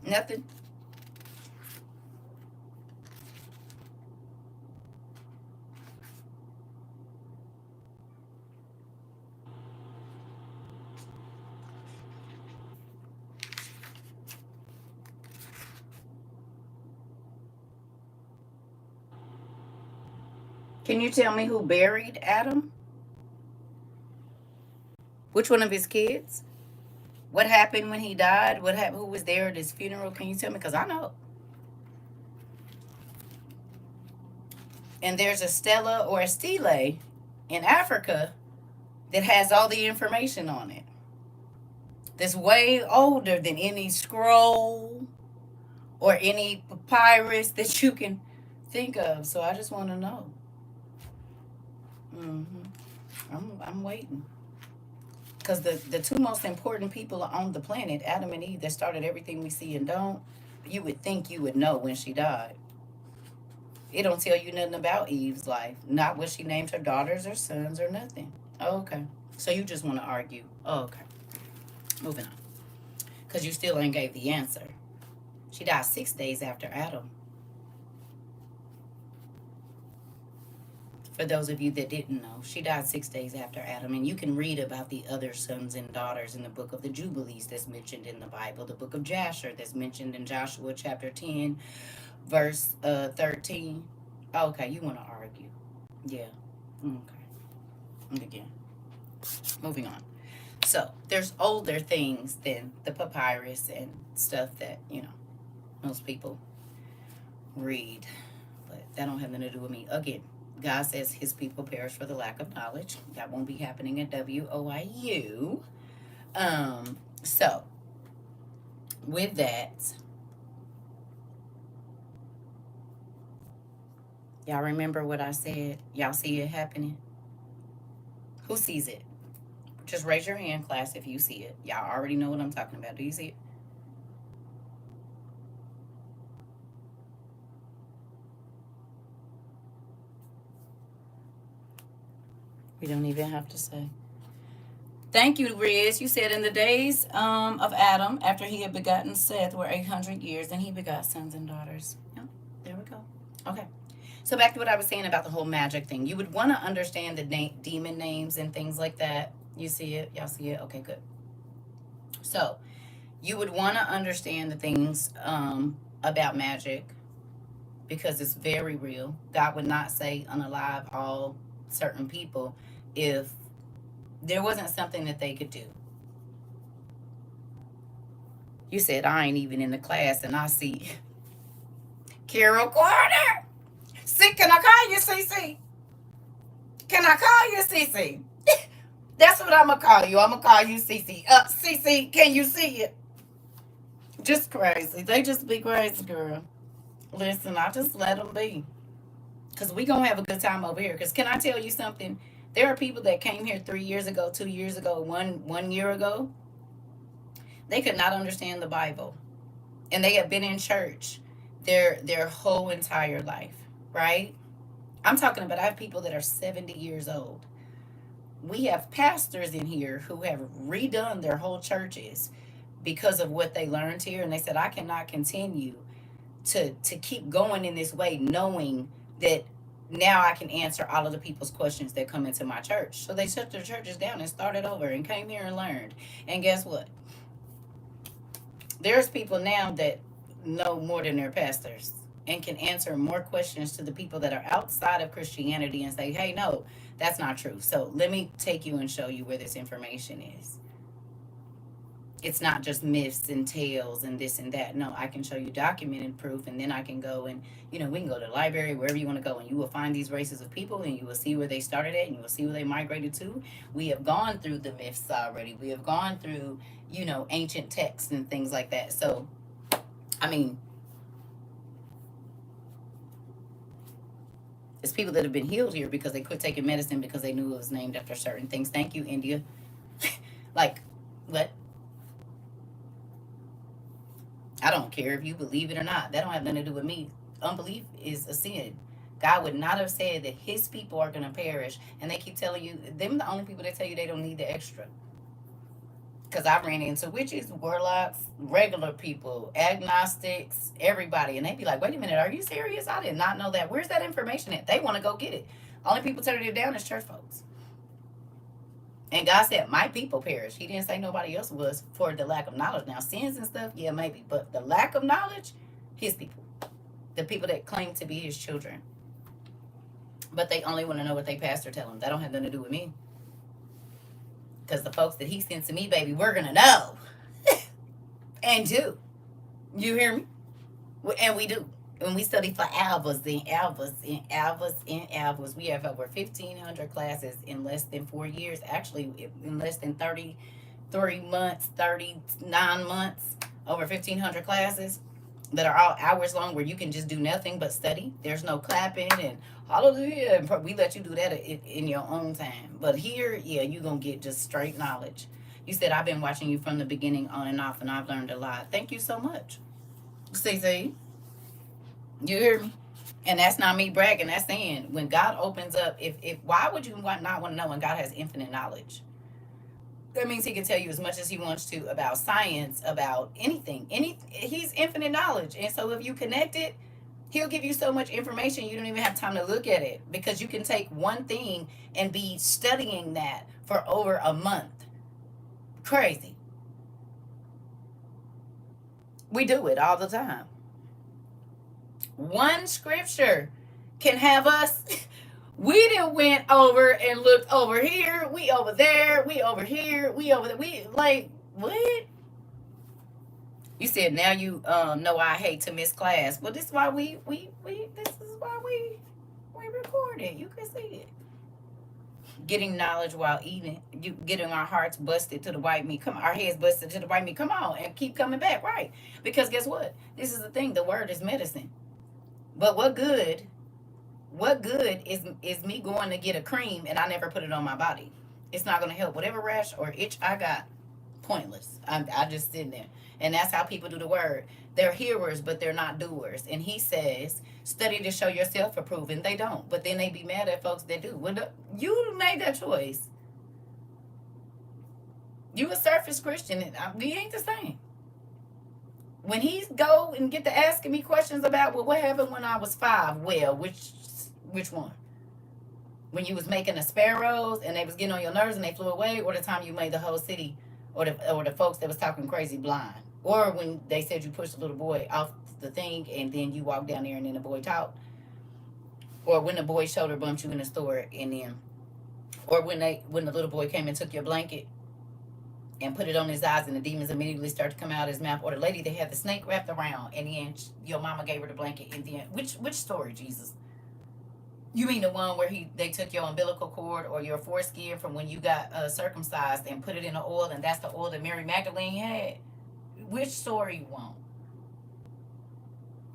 Nothing. Can you tell me who buried Adam? Which one of his kids? What happened when he died? What happened? Who was there at his funeral? Can you tell me? Because I know. And there's a stela or a stele in Africa that has all the information on it. That's way older than any scroll or any papyrus that you can think of. So I just want to know. I'm waiting. Because the two most important people on the planet, Adam and Eve, that started everything we see and don't, you would think you would know when she died. It don't tell you nothing about Eve's life. Not what she named her daughters or sons or nothing. Oh, okay. So you just want to argue. Oh, okay. Moving on. Because you still ain't gave the answer. She died 6 days after Adam. For those of you that didn't know, she died 6 days after Adam. And you can read about the other sons and daughters in the book of the Jubilees that's mentioned in the Bible, the book of Jasher that's mentioned in Joshua chapter 10, verse 13. Okay, you want to argue. Yeah. Okay. Again. Moving on. So, there's older things than the papyrus and stuff that, most people read. But that don't have nothing to do with me. Again, God says his people perish for the lack of knowledge. That won't be happening at WOIU. So, with that, y'all remember what I said? Y'all see it happening? Who sees it? Just raise your hand, class, if you see it. Y'all already know what I'm talking about. Do you see it? We don't even have to say. Thank you, Riz. You said in the days of Adam, after he had begotten Seth, were 800 years, and he begot sons and daughters. Yep, there we go. Okay. So back to what I was saying about the whole magic thing. You would want to understand the demon names and things like that. You see it? Y'all see it? Okay, good. So you would want to understand the things about magic because it's very real. God would not say unalive all certain people if there wasn't something that they could do. You said I ain't even in the class and I see Carol Corner. See, can I call you CC? Can I call you CC? That's what I'm gonna call you. I'm gonna call you CC. CC, can you see it? Just crazy. They just be crazy, girl. Listen, I just let them be. Because we going to have a good time over here. Because can I tell you something? There are people that came here 3 years ago, 2 years ago, one year ago. They could not understand the Bible. And they have been in church their whole entire life, right? I'm talking about I have people that are 70 years old. We have pastors in here who have redone their whole churches because of what they learned here. And they said, I cannot continue to keep going in this way, knowing that now I can answer all of the people's questions that come into my church. So they shut their churches down and started over and came here and learned. And guess what? There's people now that know more than their pastors and can answer more questions to the people that are outside of Christianity and say, hey, no, that's not true. So let me take you and show you where this information is. It's not just myths and tales and this and that. No, I can show you documented proof, and then I can go and, we can go to the library, wherever you want to go, and you will find these races of people, and you will see where they started at, and you will see where they migrated to. We have gone through the myths already. We have gone through, ancient texts and things like that. So, I mean, it's people that have been healed here because they quit taking medicine because they knew it was named after certain things. Thank you, India. Like, what? I don't care if you believe it or not. That don't have nothing to do with me. Unbelief is a sin. God would not have said that his people are going to perish. And they keep telling you, them the only people that tell you they don't need the extra. Because I ran into witches, warlocks, regular people, agnostics, everybody. And they be like, wait a minute, are you serious? I did not know that. Where's that information at? They want to go get it. Only people turning it down is church folks. And God said, my people perish. He didn't say nobody else was for the lack of knowledge. Now, sins and stuff, yeah, maybe. But the lack of knowledge, his people. The people that claim to be his children. But they only want to know what their pastor tell them. That don't have nothing to do with me. Because the folks that he sent to me, baby, we're going to know. And do. You hear me? And we do. When we study for hours and hours and hours and hours, we have over 1,500 classes in less than 4 years. Actually, in less than 33 months, 39 months, over 1,500 classes that are all hours long where you can just do nothing but study. There's no clapping and hallelujah. And we let you do that in your own time. But here, yeah, you're going to get just straight knowledge. You said, I've been watching you from the beginning on and off, and I've learned a lot. Thank you so much. See? You hear me? And that's not me bragging. That's saying when God opens up, if why would you not want to know when God has infinite knowledge? That means he can tell you as much as he wants to about science, about anything. He's infinite knowledge. And so if you connect it, he'll give you so much information you don't even have time to look at it. Because you can take one thing and be studying that for over a month. Crazy. We do it all the time. One scripture can have us. We done went over and looked over here. We over there. We over here. We over there. We like what? You said now you know I hate to miss class. Well, this is why we this is why we record it. You can see it. Getting knowledge while eating, you getting our hearts busted to the white meat. Come on, our heads busted to the white meat. Come on, and keep coming back, right? Because guess what? This is the thing. The word is medicine. But what good? What good is me going to get a cream and I never put it on my body? It's not going to help. Whatever rash or itch I got, pointless. I just sitting there. And that's how people do the word. They're hearers, but they're not doers. And he says, study to show yourself approved. And they don't. But then they be mad at folks that do. Well, you made that choice. You a surface Christian. And we ain't the same. When he go and get to asking me questions about, well, what happened when I was 5? Well, which one? When you was making the sparrows and they was getting on your nerves and they flew away, or the time you made the whole city, or the folks that was talking crazy blind, or when they said you pushed the little boy off the thing and then you walked down there and then the boy talked, or when the boy shoulder bumped you in the store and then, or when the little boy came and took your blanket and put it on his eyes and the demons immediately started to come out of his mouth, or the lady that had the snake wrapped around and then your mama gave her the blanket and then which story, Jesus? You mean the one where they took your umbilical cord or your foreskin from when you got circumcised and put it in the oil, and that's the oil that Mary Magdalene had? Which story you want?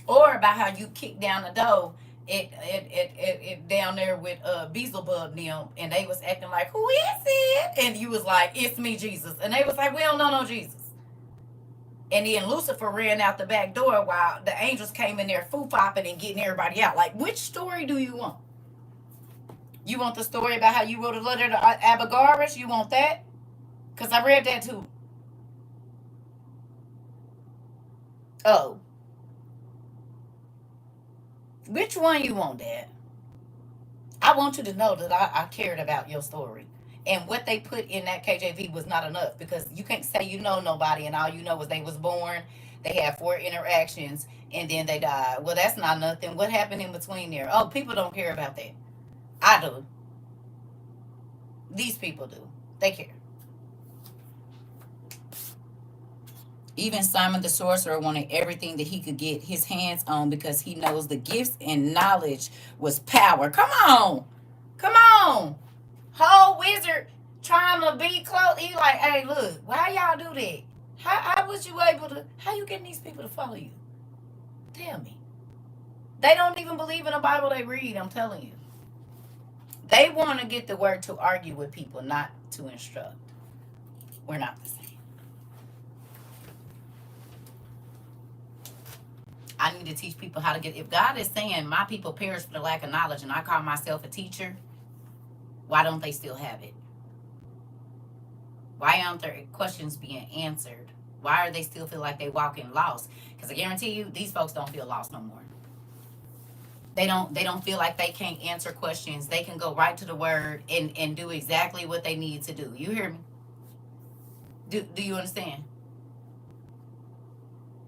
Or about how you kicked down the door it down there with Beelzebub and them, and they was acting like, who is it? And you was like, it's me, Jesus. And they was like, we don't know no Jesus. And then Lucifer ran out the back door while the angels came in there foo popping and getting everybody out. Like, which story do you want? You want the story about how you wrote a letter to Abigaris? You want that? Because I read that too. Oh, which one you want, Dad? I want you to know that I cared about your story. And what they put in that KJV was not enough, because you can't say you know nobody and all you know is they was born, they had 4 interactions, and then they died. Well, that's not nothing. What happened in between there? Oh, people don't care about that. I do. These people do. They care. Even Simon the sorcerer wanted everything that he could get his hands on because he knows the gifts and knowledge was power. Come on. Come on. Whole wizard trying to be close. He like, hey, look, why y'all do that? How was you able to, how you getting these people to follow you? Tell me. They don't even believe in the Bible they read, I'm telling you. They want to get the word to argue with people, not to instruct. We're not the same. I need to teach people how to get. If God is saying my people perish for the lack of knowledge, and I call myself a teacher, why don't they still have it? Why aren't their questions being answered? Why are they still feel like they walking lost? Because I guarantee you, these folks don't feel lost no more. They don't feel like they can't answer questions. They can go right to the word and do exactly what they need to do. You hear me? Do you understand?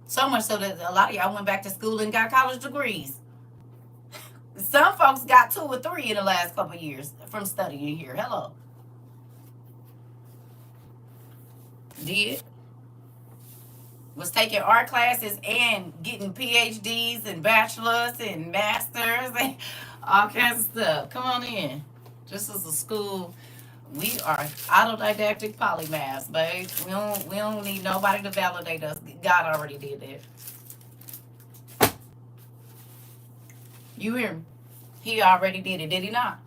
So much so that a lot of y'all went back to school and got college degrees. Some folks got 2 or 3 in the last couple of years from studying here. Hello. Did. Was taking art classes and getting PhDs and bachelors and masters and all kinds of stuff. Come on in. This is a school. We are autodidactic polymaths, babe. We don't need nobody to validate us. God already did that. You hear me? He already did it, did he not?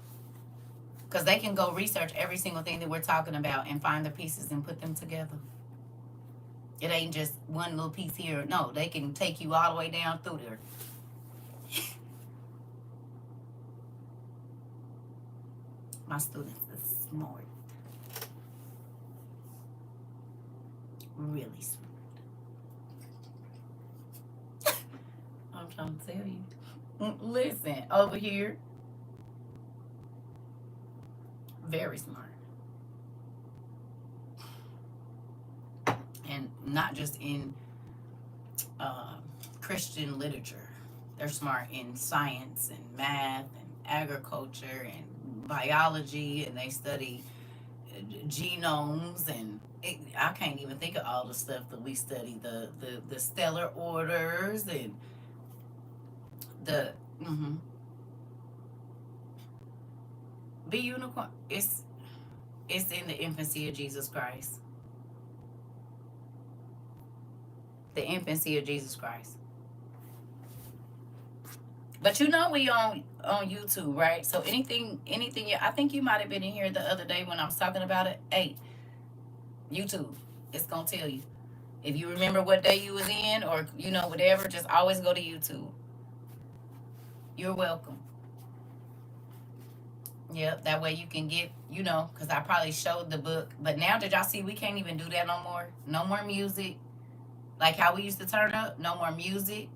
Because they can go research every single thing that we're talking about and find the pieces and put them together. It ain't just one little piece here. No, they can take you all the way down through there. My students are smart. Really smart. I'm trying to tell you. Listen, over here, very smart. And not just in Christian literature. They're smart in science and math and agriculture and biology, and they study genomes and I can't even think of all the stuff that we study, the stellar orders and the be unicorn. It's in the infancy of Jesus Christ. The infancy of Jesus Christ. But you know we on YouTube, right? So anything. I think you might have been in here the other day when I was talking about it. Hey, YouTube, it's gonna tell you if you remember what day you was in or whatever. Just always go to YouTube. You're welcome. Yep, that way you can get because I probably showed the book, but now did y'all see we can't even do that no more? No more music, like how we used to turn up. No more music.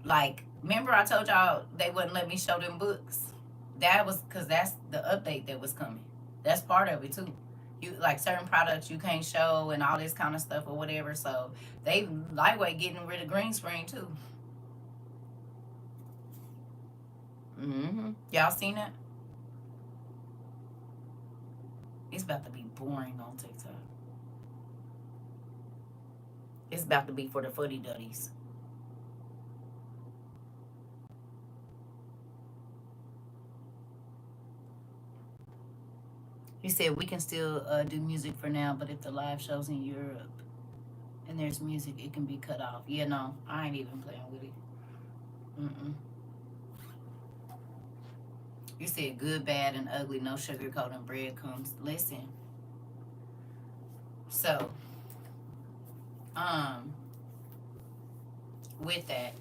Like, remember I told y'all they wouldn't let me show them books? That was because that's the update that was coming. That's part of it too. You like certain products you can't show and all this kind of stuff or whatever. So they lightweight getting rid of green screen too. Y'all seen that? It's about to be boring on TikTok. It's about to be for the footy duddies. He said we can still do music for now, but if the live show's in Europe and there's music, it can be cut off. Yeah, no, I ain't even playing with it. Mm-mm. You said good, bad, and ugly, no sugarcoating breadcrumbs. Listen. So, with that,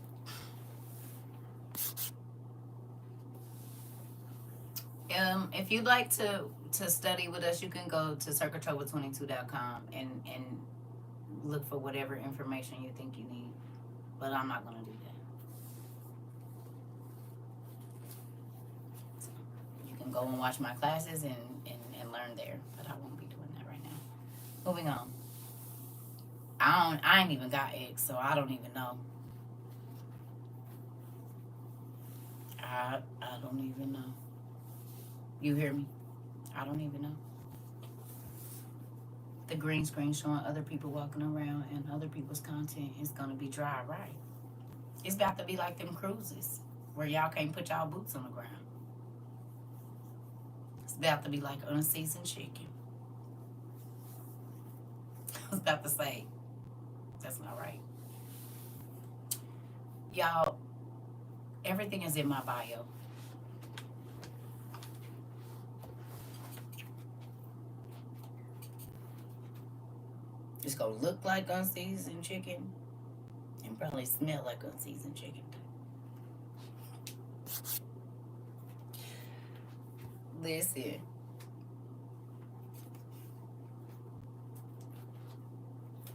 if you'd like to study with us, you can go to CERCATROVA22.com and look for whatever information you think you need. But I'm not gonna do that. So you can go and watch my classes and learn there, but I won't be doing that right now. Moving on. I ain't even got eggs, so I don't even know. I don't even know. You hear me? I don't even know. The green screen showing other people walking around and other people's content is gonna be dry, right? It's about to be like them cruises where y'all can't put y'all boots on the ground. It's about to be like unseasoned chicken. I was about to say, that's not right. Y'all, everything is in my bio. It's gonna look like unseasoned chicken and probably smell like unseasoned chicken. Listen.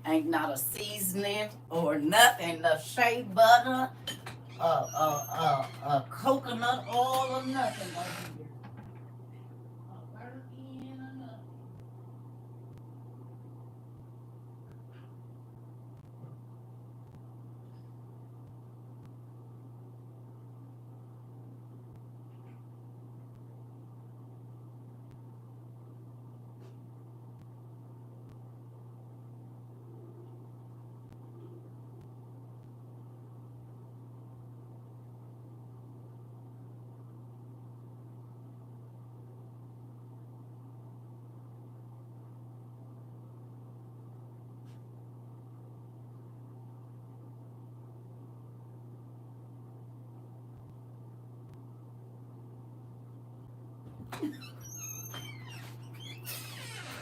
Ain't not a seasoning or nothing, no shea butter, coconut oil or nothing over here. A gherkin or nothing.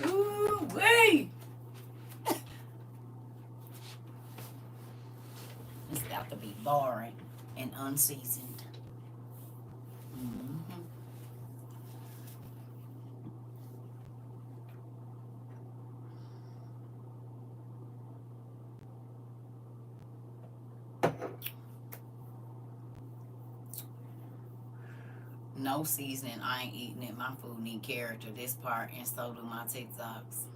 Ooh, wait. It's got to be boring and unseasoned. Mm-hmm. No seasoning, I ain't eating it. My food need character. This part, and so do my TikToks.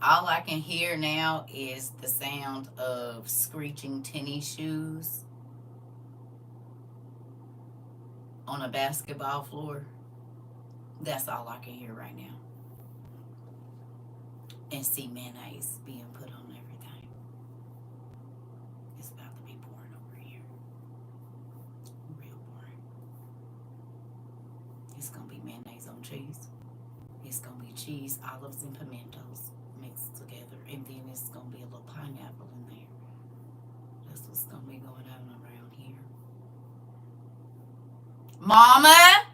All I can hear now is the sound of screeching tennis shoes on a basketball floor. That's all I can hear right now. And see mayonnaise being put on everything. It's about to be boring over here. Real boring. It's gonna be mayonnaise on cheese. It's gonna be cheese, olives, and pimentos mixed together. And then it's gonna be a little pineapple in there. That's what's gonna be going on around here. Mama!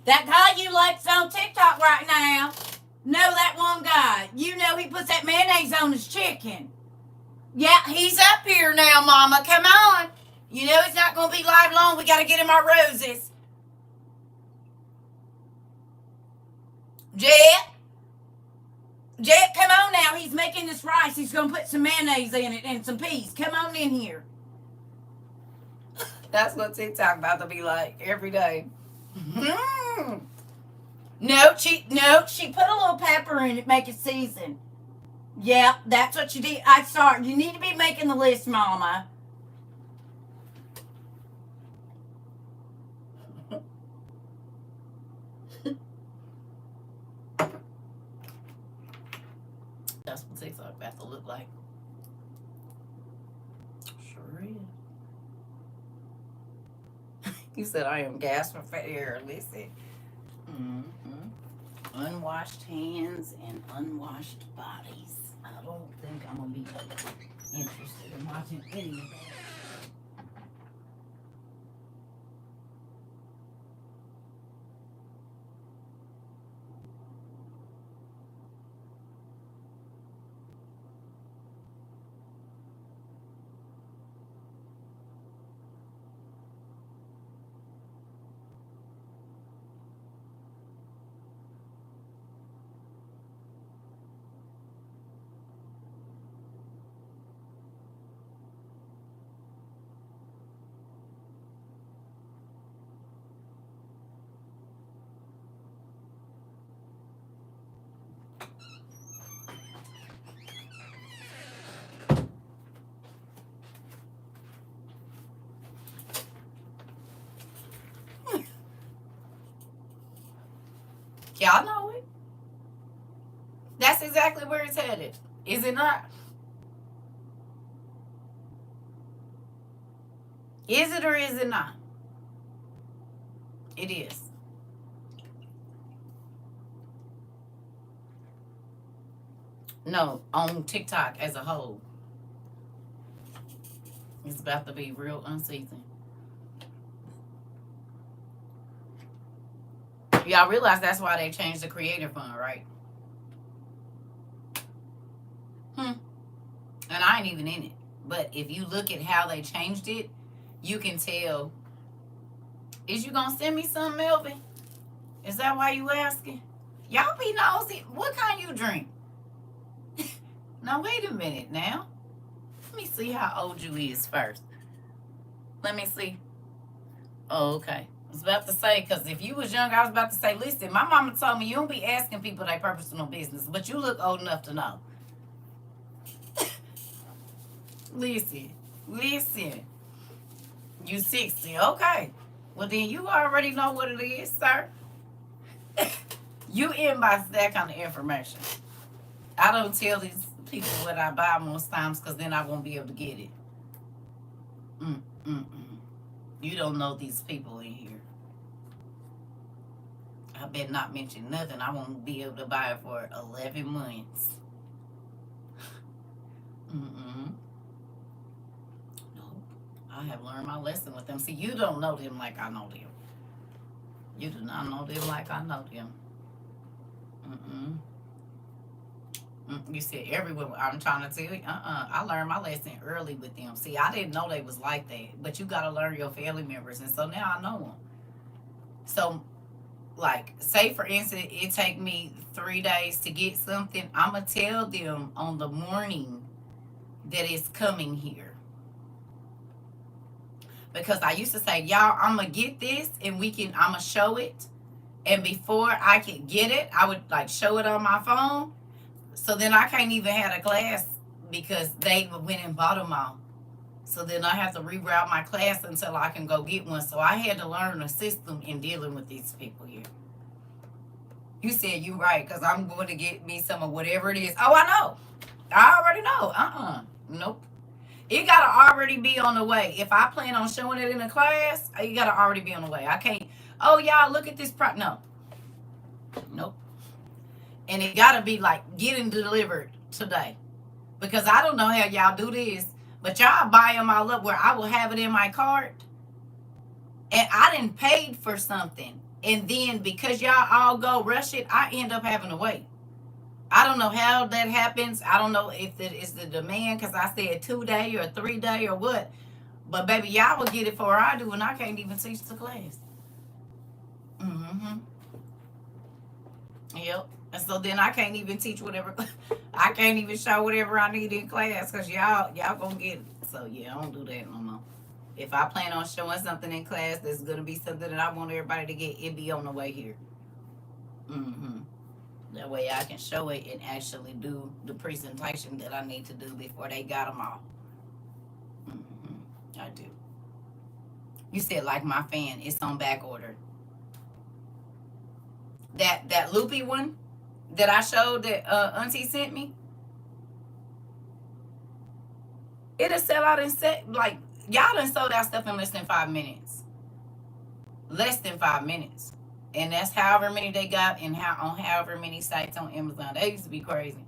That guy you like's on TikTok right now. Know that one guy. You know he puts that mayonnaise on his chicken. Yeah, he's up here now, Mama. Come on. You know he's not going to be live long. We got to get him our roses. Jet, come on now. He's making this rice. He's going to put some mayonnaise in it and some peas. Come on in here. That's what TikTok about to be like every day. No, she put a little pepper in it, make it season. Yeah, that's what you did. I saw it. You need to be making the list, Mama. That's what TikTok about to look like. Sure is. You said I am gasping for air. Listen. Mm-hmm. Unwashed hands and unwashed bodies. I don't think I'm gonna be interested in watching any of that. Y'all know it. That's exactly where it's headed. Is it not? Is it or is it not? It is. No, on TikTok as a whole. It's about to be real unseasoned. Y'all realize that's why they changed the creator fund, right? And I ain't even in it. But if you look at how they changed it, you can tell. Is you gonna send me some, Melvin? Is that why you asking? Y'all be nosy. What kind you drink? Now wait a minute now. Let me see how old you is first. Let me see. Oh, okay. I was about to say, because if you was young, I was about to say, listen, my mama told me you don't be asking people their personal business, but you look old enough to know. Listen. You 60, okay. Well, then you already know what it is, sir. You inbox that kind of information. I don't tell these people what I buy most times because then I won't be able to get it. Mm-mm-mm. You don't know these people in here. I better not mention nothing. I won't be able to buy it for 11 months. Mm-mm. Nope. I have learned my lesson with them. See, you don't know them like I know them. You do not know them like I know them. Mm-mm. You said everyone. I'm trying to tell you. I learned my lesson early with them. See, I didn't know they was like that. But you got to learn your family members. And so now I know them. So, like, say for instance, it take me 3 days to get something. I'm going to tell them on the morning that it's coming here. Because I used to say, y'all, I'm going to get this and I'm going to show it. And before I could get it, I would like show it on my phone. So then I can't even have a class because they went and bought them all. So then I have to reroute my class until I can go get one. So I had to learn a system in dealing with these people here. You said you right, because I'm going to get me some of whatever it is. Oh, I know. I already know. Nope. It got to already be on the way. If I plan on showing it in a class, you got to already be on the way. I can't, oh, y'all, look at this. No. Nope. And it got to be like getting delivered today. Because I don't know how y'all do this, but y'all buy them all up where I will have it in my cart. And I didn't paid for something. And then because y'all all go rush it, I end up having to wait. I don't know how that happens. I don't know if it is the demand because I said 2 day or 3 day or what. But baby, y'all will get it before I do, and I can't even teach the class. Mm-hmm. Yep. And so then I can't even teach whatever. I can't even show whatever I need in class because y'all gonna get it. So yeah, I don't do that no more. If I plan on showing something in class that's gonna be something that I want everybody to get, it be on the way here. Mm-hmm. That way I can show it and actually do the presentation that I need to do before they got them all. Mm-hmm. I do. You said like my fan, it's on back order. That loopy one that I showed that Auntie sent me, it'll sell out in like y'all done sold out stuff in less than 5 minutes. Less than 5 minutes. And that's however many they got on however many sites on Amazon. They used to be crazy.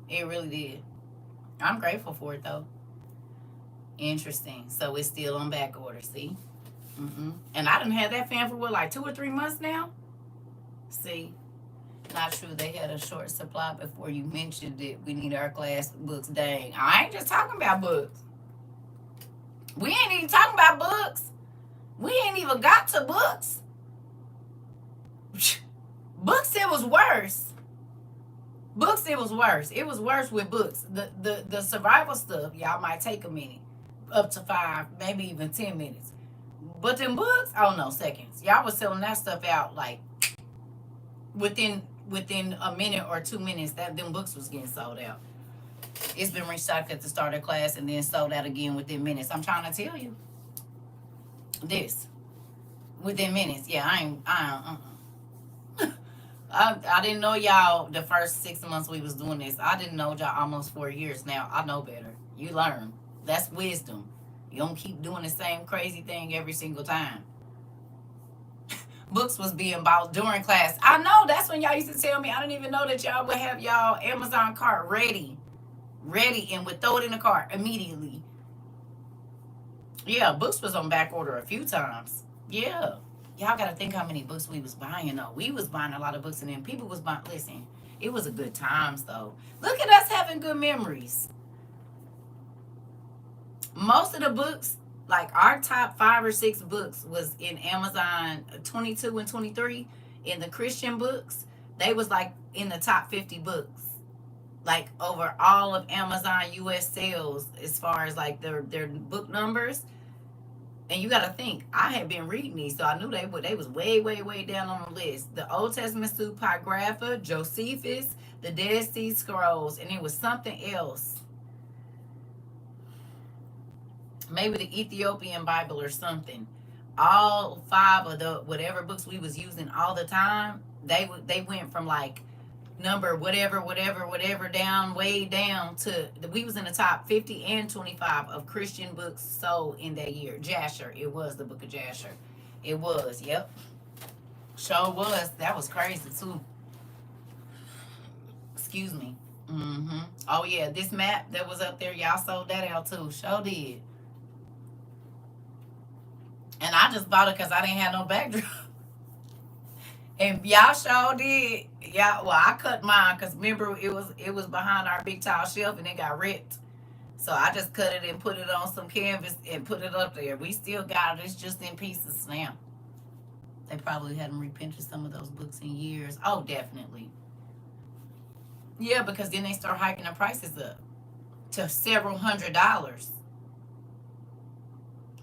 It really did. I'm grateful for it though. Interesting. So it's still on back order. See. And I done had that fan for what, like 2 or 3 months now. See. Not true. They had a short supply before you mentioned it. We need our class books. Dang. I ain't just talking about books. We ain't even talking about books. We ain't even got to books. Books, it was worse. Books, it was worse. It was worse with books. The survival stuff, y'all might take a minute. Up to 5, maybe even 10 minutes. But them books, oh no, seconds. Y'all was selling that stuff out like within a minute or 2 minutes. That them books was getting sold out. It's been restocked at the start of class and then sold out again within minutes. I'm trying to tell you this within minutes. Yeah, I didn't know y'all the first 6 months we was doing this. I didn't know y'all almost 4 years now. I know better. You learn. That's wisdom. You don't keep doing the same crazy thing every single time. Books was being bought during class. I know. That's when y'all used to tell me. I didn't even know that y'all would have y'all Amazon cart ready, and would throw it in the cart immediately. Yeah, books was on back order a few times. Yeah. Y'all got to think how many books we was buying, though. We was buying a lot of books, and then people was buying. Listen, it was a good times, though. Look at us having good memories. Most of the books, like our top 5 or 6 books, was in Amazon 22 and 23. In the Christian books, they was like in the top 50 books. Like over all of Amazon US sales, as far as like their book numbers. And you got to think, I had been reading these, so I knew they was way, way, way down on the list. The Old Testament Pseudepigrapha, Josephus, the Dead Sea Scrolls, and it was something else. Maybe the Ethiopian Bible or something. All 5 of the whatever books we was using all the time, they went from like number whatever down, way down to we was in the top 50 and 25 of Christian books sold in that year. Jasher, it was the book of Jasher. It was, yep. Sure was. That was crazy too. Excuse me. Oh yeah, this map that was up there, y'all sold that out too. Sure did. And I just bought it because I didn't have no backdrop. And y'all sure did. Yeah, well, I cut mine because remember it was behind our big tall shelf and it got ripped. So I just cut it and put it on some canvas and put it up there. We still got it. It's just in pieces now. They probably hadn't reprinted some of those books in years. Oh, definitely. Yeah, because then they start hiking the prices up to several $100s.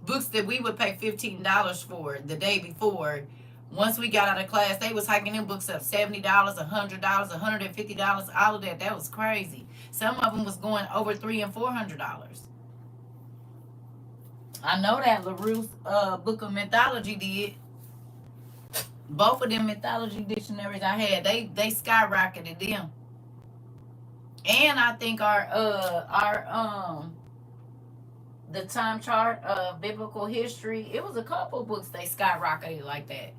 Books that we would pay $15 for the day before. Once we got out of class, they was hiking them books up $70, $100, $150, all of that. That was crazy. Some of them was going over $300 and $400. I know that LaRue's book of mythology did. Both of them mythology dictionaries I had, they skyrocketed them. And I think our the time chart of biblical history, it was a couple books they skyrocketed like that.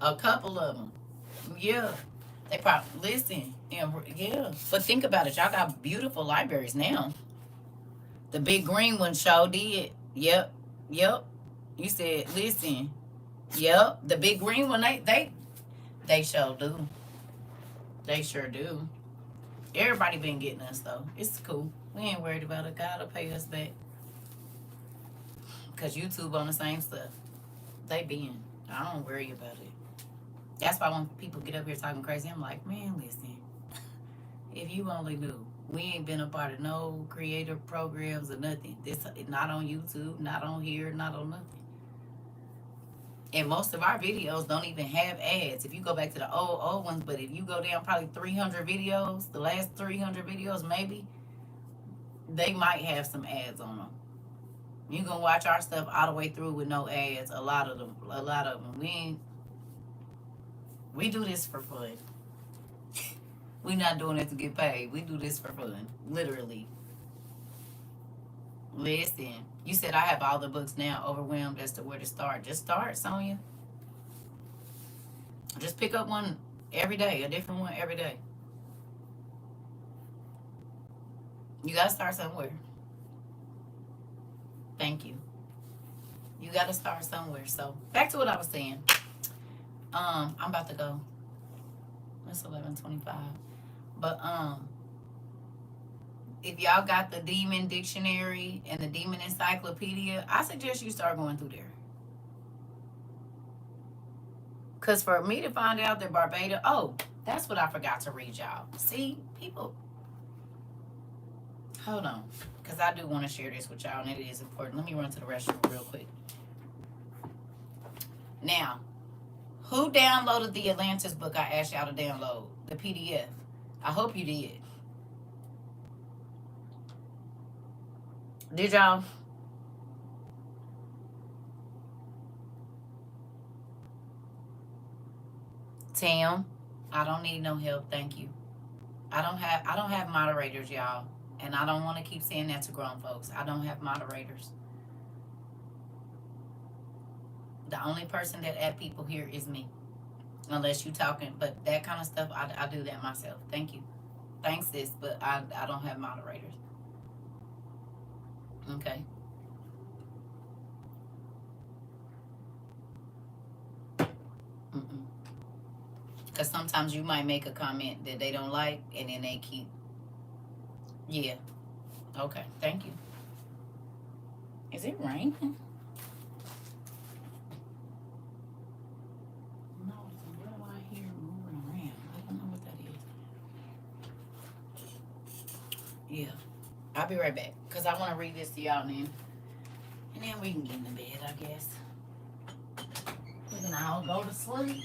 A couple of them. Yeah. They probably listen. Yeah. But think about it. Y'all got beautiful libraries now. The big green one sure did. Yep. You said, listen. Yep. The big green one, they sure do. They sure do. Everybody been getting us though. It's cool. We ain't worried about it. God will pay us back. Cause YouTube on the same stuff. They been. I don't worry about it. That's why when people get up here talking crazy, I'm like, man, listen. If you only knew, we ain't been a part of no creative programs or nothing. This not on YouTube, not on here, not on nothing. And most of our videos don't even have ads. If you go back to the old ones, but if you go down probably 300 videos, the last 300 videos maybe, they might have some ads on them. You can watch our stuff all the way through with no ads. A lot of them. We do this for fun. We not doing it to get paid. We do this for fun. Literally. Listen. You said I have all the books now, overwhelmed as to where to start. Just start, Sonia. Just pick up one every day, a different one every day. You gotta start somewhere. Thank you. You gotta start somewhere. So back to what I was saying. I'm about to go. It's 11:25. But if y'all got the demon dictionary and the demon encyclopedia, I suggest you start going through there. Cause for me to find out that Barbados, oh, that's what I forgot to read y'all. See, people, hold on, cause I do want to share this with y'all, and it is important. Let me run to the restroom real quick. Now, who downloaded the Atlantis book I asked y'all to download? The PDF. I hope you did. Did y'all? Tam, I don't need no help, thank you. I don't have moderators, y'all. And I don't want to keep saying that to grown folks. I don't have moderators. The only person that add people here is me. Unless you talking, but that kind of stuff, I do that myself. Thank you. Thanks, sis, but I don't have moderators. Okay. Mm-mm. Because sometimes you might make a comment that they don't like, and then they keep, yeah. Okay, thank you. Is it raining? No, it's a little out here moving around. I don't know what that is. Yeah. I'll be right back. Because I want to read this to y'all then. And then we can get in the bed, I guess. We can all go to sleep.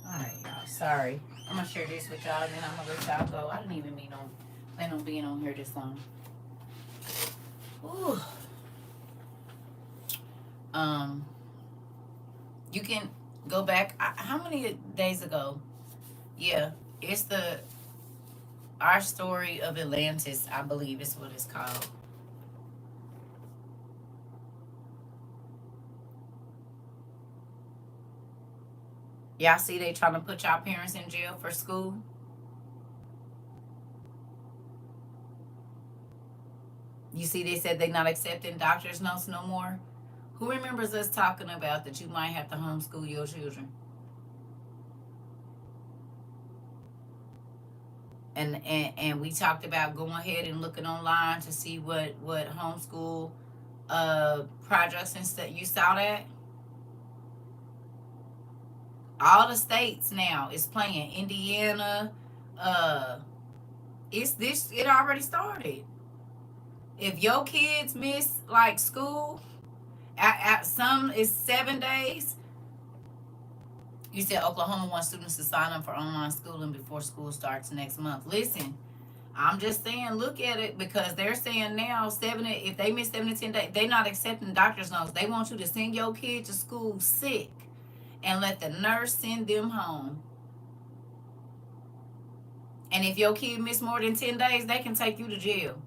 Alright, y'all. Sorry. I'm going to share this with y'all, and then I'm going to let y'all go. I didn't even plan on being on here this long. Ooh. Um, you can go back. How many days ago? Yeah, it's our story of Atlantis, I believe is what it's called. Y'all see they trying to put y'all parents in jail for school? You see they said they not accepting doctor's notes no more? Who remembers us talking about that you might have to homeschool your children? And we talked about going ahead and looking online to see what homeschool projects and stuff. You saw that? All the states now is playing. Indiana, uh, it already started. If your kids miss like school, at some is 7 days. You said Oklahoma wants students to sign up for online schooling before school starts next month. Listen, I'm just saying, look at it, because they're saying now, if they miss 7 to 10 days, they're not accepting doctor's notes. They want you to send your kid to school sick and let the nurse send them home. And if your kid miss more than 10 days, they can take you to jail.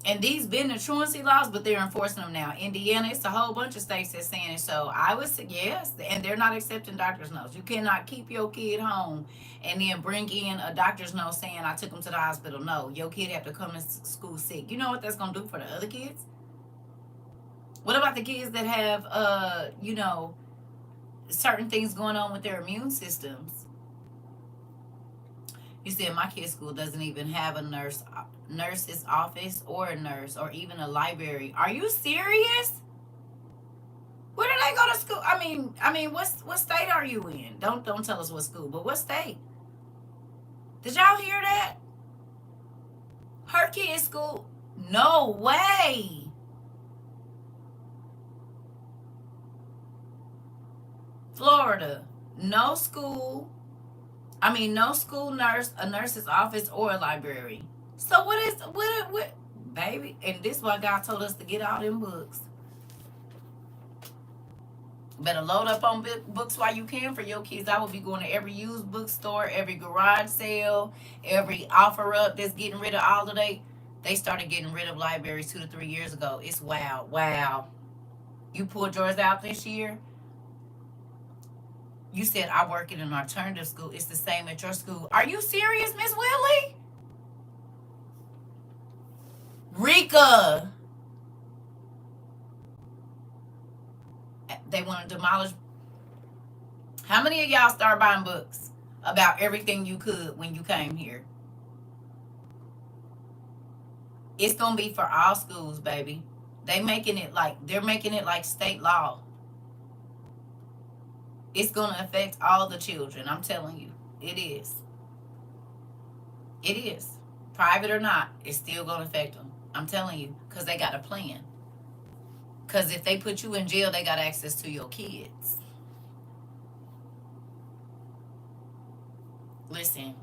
And these been the truancy laws, but they're enforcing them now. Indiana, it's a whole bunch of states that's saying it. So I would say yes, and they're not accepting doctor's notes. You cannot keep your kid home and then bring in a doctor's note saying I took him to the hospital. No, your kid have to come to school sick. You know what that's gonna do for the other kids? What about the kids that have certain things going on with their immune systems? You said my kid's school doesn't even have a nurse's office or a nurse or even a library. Are you serious? Where do they go to school? I mean, what state are you in? Don't tell us what school, but what state? Did y'all hear that? Her kid's school? No way. Florida, no school. No school nurse, a nurse's office, or a library. So what, baby? And this is why God told us to get all them books. Better load up on books while you can for your kids. I will be going to every used bookstore, every garage sale, every offer up that's getting rid of all of they started getting rid of libraries 2 to 3 years ago. It's wow, wow. You pulled yours out this year. You said I work in an alternative school. It's the same at your school. Are you serious, Miss Willie? Rika. They want to demolish. How many of y'all start buying books about everything you could when you came here? It's gonna be for all schools, baby. They're making it like state law. It's gonna affect all the children. I'm telling you, it is. It is. Private or not, it's still gonna affect them. I'm telling you, because they got a plan. Because if they put you in jail, they got access to your kids. Listen,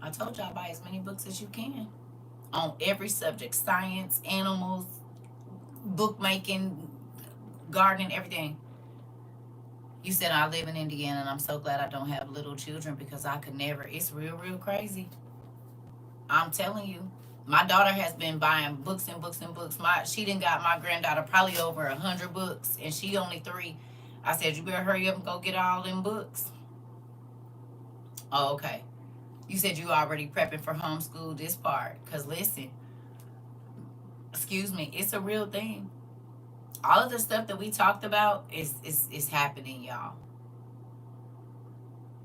I told y'all buy as many books as you can on every subject: science, animals, bookmaking, gardening, everything. You said I live in Indiana, and I'm so glad I don't have little children because I could never. It's real, real crazy. I'm telling you. My daughter has been buying books and books and books. She done got my granddaughter probably over 100 books, and she only 3. I said, you better hurry up and go get all them books. Oh, okay. You said you already prepping for homeschool this part. Because listen, excuse me, it's a real thing. All of the stuff that we talked about is happening, y'all.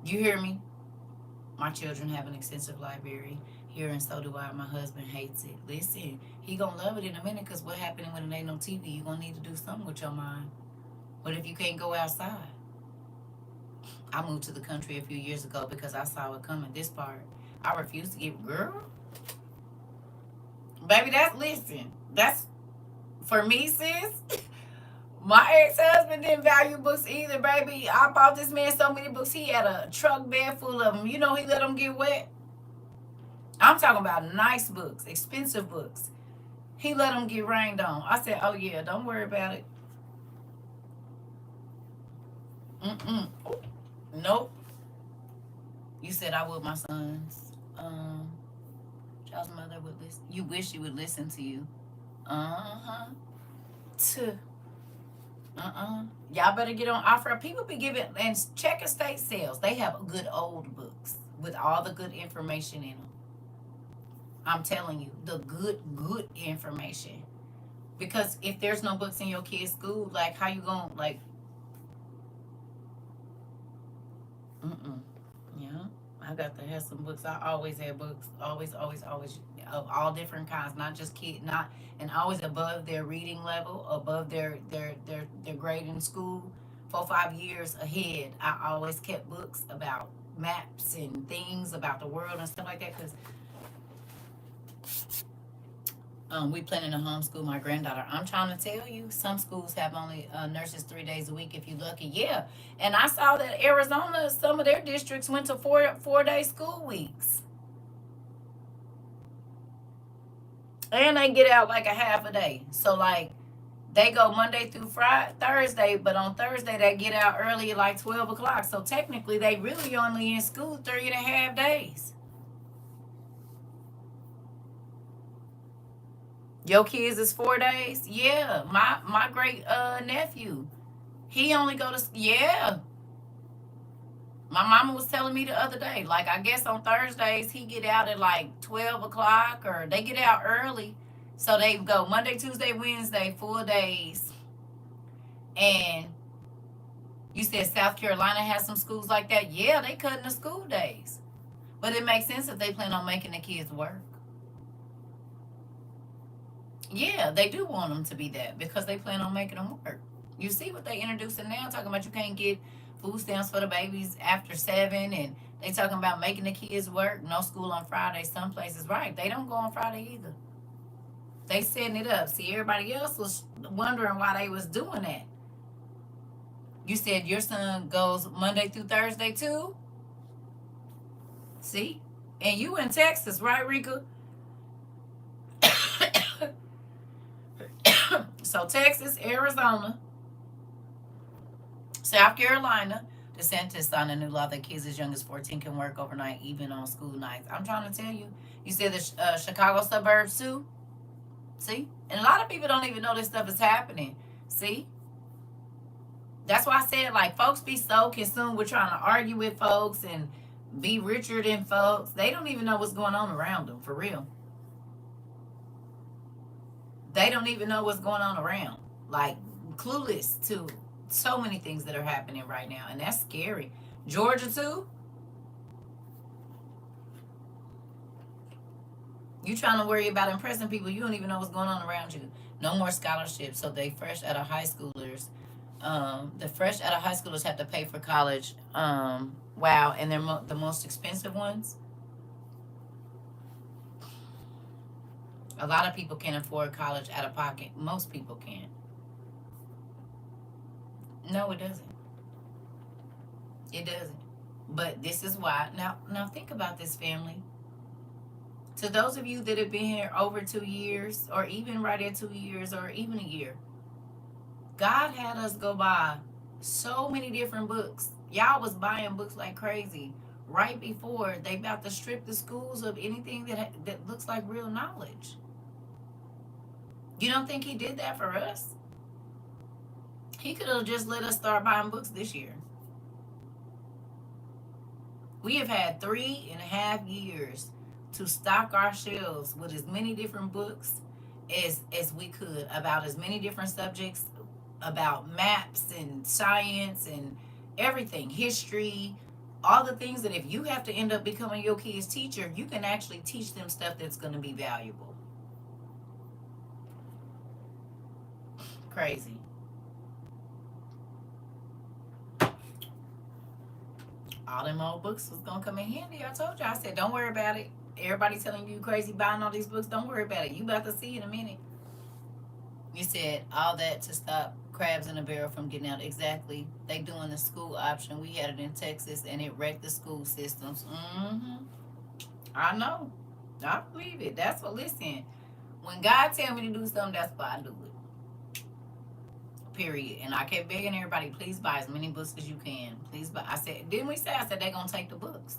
You hear me? My children have an extensive library here, and so do I. My husband hates it. Listen, he gonna love it in a minute, because what happened when there ain't no TV? You gonna need to do something with your mind. What if you can't go outside? I moved to the country a few years ago because I saw it coming. This part, I refuse to give. Girl, baby, that's for me, sis. My ex-husband didn't value books either, baby. I bought this man so many books. He had a truck bed full of them. He let them get wet. I'm talking about nice books, expensive books. He let them get rained on. I said, oh, yeah, don't worry about it. Nope. You said I would my sons. Child's mother would listen. You wish she would listen to you. Uh-huh. Y'all better get on offer. People be giving, and check estate sales. They have good old books with all the good information in them. I'm telling you, the good information. Because if there's no books in your kid's school, like, how you gonna, like, yeah, I got to have some books. I always have books, always, always, always, of all different kinds, not just and always above their reading level, above their grade in school, 4 or 5 years ahead. I always kept books about maps and things about the world and stuff like that, because We planning to homeschool my granddaughter. I'm trying to tell you, some schools have only nurses 3 days a week if you're lucky. Yeah, and I saw that Arizona, some of their districts went to 4 day school weeks, and they get out like a half a day. So like they go Monday through Friday, Thursday, but on Thursday they get out early at like 12 o'clock. So technically, they really only in school 3.5 days. Your kids is 4 days. Yeah, my great nephew, he only go to yeah. My mama was telling me the other day, like I guess on Thursdays he get out at like 12 o'clock, or they get out early, so they go Monday, Tuesday, Wednesday, full days. And you said South Carolina has some schools like that. Yeah, they cutting the school days, but it makes sense if they plan on making the kids work. Yeah, they do want them to be that because they plan on making them work. You see what they introducing now, talking about you can't get food stamps for the babies after 7, and they talking about making the kids work. No school on Friday. Some places, right? They don't go on Friday either. They setting it up. See, everybody else was wondering why they was doing that. You said your son goes Monday through Thursday too. See, and you in Texas, right, Rika? So Texas, Arizona, South Carolina, DeSantis signed a new law that kids as young as 14 can work overnight, even on school nights. I'm trying to tell you. You said the Chicago suburbs too? See? And a lot of people don't even know this stuff is happening. See? That's why I said, like, folks be so consumed with trying to argue with folks and be richer than folks. They don't even know what's going on around them, for real. They don't even know what's going on around. Like, clueless to so many things that are happening right now. And that's scary. Georgia, too? You trying to worry about impressing people. You don't even know what's going on around you. No more scholarships. So they fresh out of high schoolers. The fresh out of high schoolers have to pay for college. Wow. And they're the most expensive ones. A lot of people can't afford college out of pocket. Most people can't. No, it doesn't. It doesn't. But this is why. Now think about this, family. To those of you that have been here over 2 years, or even right at 2 years, or even a year, God had us go buy so many different books. Y'all was buying books like crazy right before they about to strip the schools of anything that looks like real knowledge. You don't think he did that for us? He could have just let us start buying books this year. We have had 3.5 years to stock our shelves with as many different books as we could about as many different subjects, about maps and science and everything, history, all the things that if you have to end up becoming your kid's teacher, you can actually teach them stuff that's going to be valuable. Crazy. All them old books was going to come in handy. I told you. I said, don't worry about it. Everybody telling you crazy buying all these books. Don't worry about it. You about to see in a minute. You said all that to stop crabs in a barrel from getting out. Exactly. They doing the school option. We had it in Texas, and it wrecked the school systems. I know. I believe it. That's what. Listen, when God tell me to do something, that's why I do it. Period. And I kept begging everybody, please buy as many books as you can. Please buy. I said, didn't we say? I said they're gonna take the books.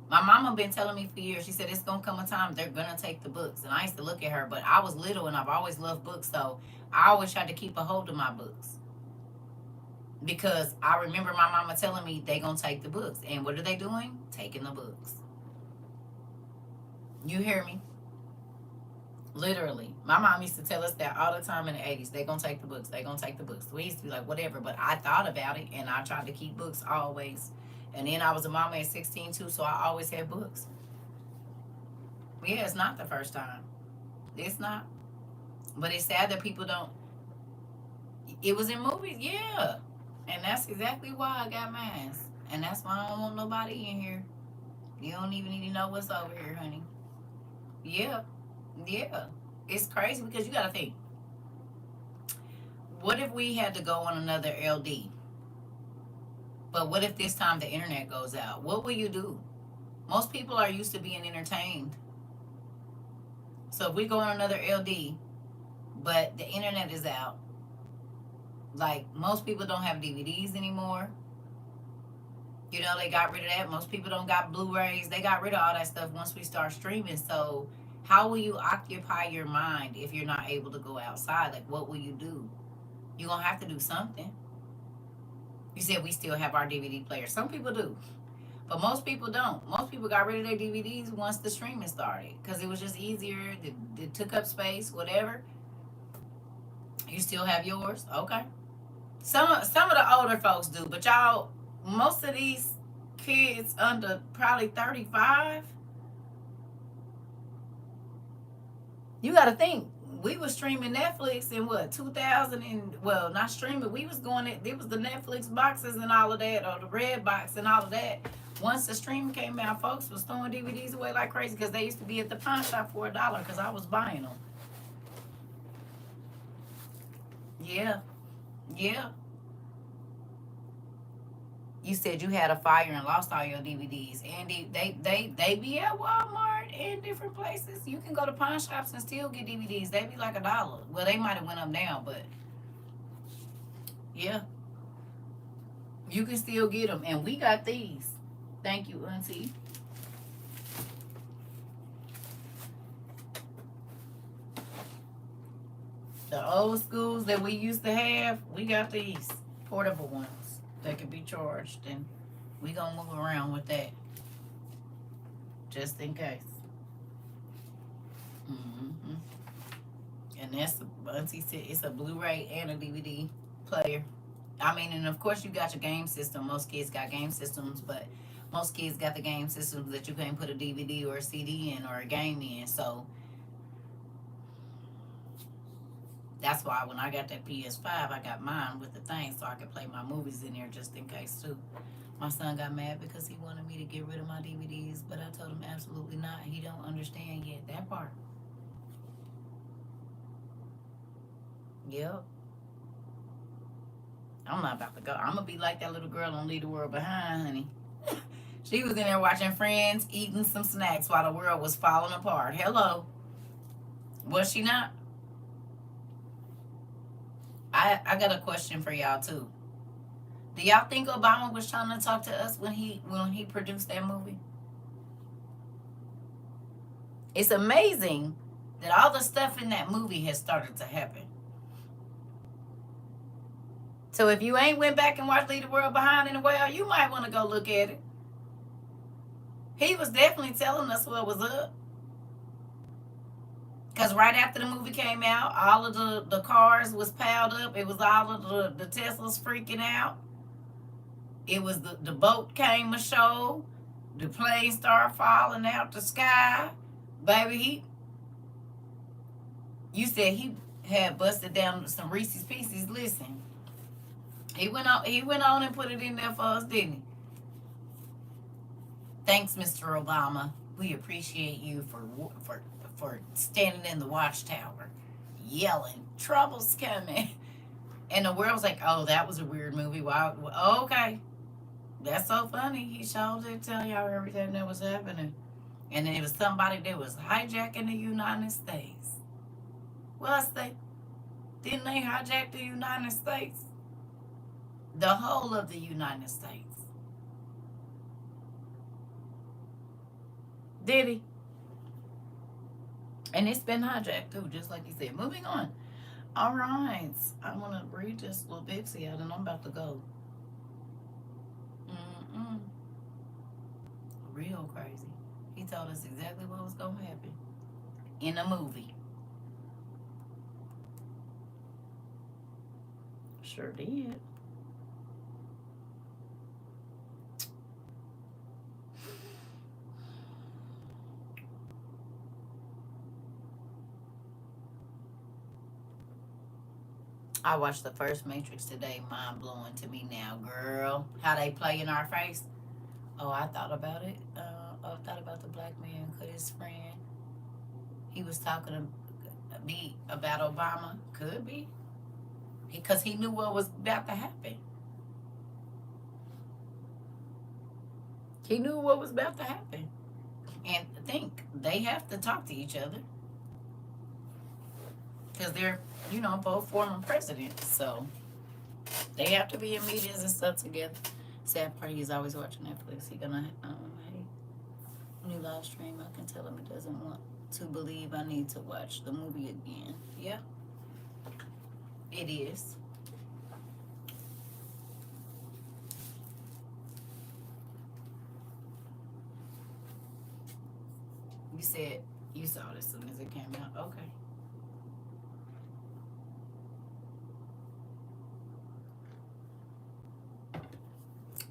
My mama been telling me for years. She said it's gonna come a time they're gonna take the books. And I used to look at her, but I was little and I've always loved books, so I always tried to keep a hold of my books. Because I remember my mama telling me they gonna take the books. And what are they doing? Taking the books. You hear me? Literally. My mom used to tell us that all the time in the 80s. They gonna take the books. They gonna take the books. We used to be like, whatever. But I thought about it and I tried to keep books always. And then I was a mama at 16 too, so I always had books. Yeah, it's not the first time. It's not. But it's sad that people don't. It was in movies, yeah. And that's exactly why I got mine. And that's why I don't want nobody in here. You don't even need to know what's over here, honey. Yeah. Yeah, it's crazy because you got to think. What if we had to go on another LD? But what if this time the internet goes out? What will you do? Most people are used to being entertained. So if we go on another LD, but the internet is out, like most people don't have DVDs anymore. You know, they got rid of that. Most people don't got Blu-rays. They got rid of all that stuff once we start streaming. So how will you occupy your mind if you're not able to go outside? Like, what will you do? You're going to have to do something. You said we still have our DVD player. Some people do. But most people don't. Most people got rid of their DVDs once the streaming started because it was just easier. It took up space, whatever. You still have yours? Okay. Some of the older folks do, but y'all, most of these kids under probably 35, you got to think. We was streaming Netflix in what 2000 and well, not streaming. We was going. It was the Netflix boxes and all of that, or the red box and all of that. Once the stream came out, folks was throwing DVDs away like crazy because they used to be at the pawn shop for $1 because I was buying them. Yeah, yeah. You said you had a fire and lost all your DVDs. And they be at Walmart and different places. You can go to pawn shops and still get DVDs. They be like $1. Well, they might have went up now, but yeah, you can still get them. And we got these. Thank you, Auntie. The old schools that we used to have, we got these portable ones that can be charged, and we gonna move around with that just in case. Mm-hmm. And that's Auntie said it's a Blu-ray and a DVD player. I mean, and of course you got your game system. Most kids got game systems, but most kids got the game systems that you can't put a DVD or a CD in or a game in. So that's why when I got that PS5, I got mine with the thing so I could play my movies in there just in case too. My son got mad because he wanted me to get rid of my DVDs, but I told him absolutely not. He don't understand yet that part. Yep. I'm not about to go. I'm gonna be like that little girl on Leave the World Behind, honey. She was in there watching Friends, eating some snacks while the world was falling apart. Hello. Was she not? I got a question for y'all too. Do y'all think Obama was trying to talk to us when he produced that movie? It's amazing that all the stuff in that movie has started to happen. So if you ain't went back and watched Leave the World Behind in a while, you might want to go look at it. He was definitely telling us what was up. Because right after the movie came out, all of the cars was piled up. It was all of the Teslas freaking out. It was the boat came ashore. The plane started falling out the sky. Baby, you said he had busted down some Reese's Pieces. Listen, he went on and put it in there for us, didn't he? Thanks, Mr. Obama. We appreciate you for standing in the watchtower, yelling, "Trouble's coming." And the world was like, "Oh, that was a weird movie." Wow, okay, that's so funny. He sure did tell y'all everything that was happening, and then it was somebody that was hijacking the United States. Was they? Didn't they hijack the United States? The whole of the United States. Did he? And it's been hijacked too, just like you said. Moving on. All right. I want to read this little bit to you, and I'm about to go. Mm-mm. Real crazy. He told us exactly what was going to happen in a movie. Sure did. I watched the first Matrix today. Mind blowing to me now, girl. How they play in our face. Oh, I thought about it. I thought about the black man cut his friend. He was talking to be about Obama. Could be. Because he knew what was about to happen. He knew what was about to happen. And think, they have to talk to each other. Because they're, both former presidents. So they have to be in meetings and stuff together. Sad part, he's always watching Netflix. He gonna, hey, new live stream, I can tell him he doesn't want to believe I need to watch the movie again. Yeah, it is. You said you saw it as soon as it came out. Okay.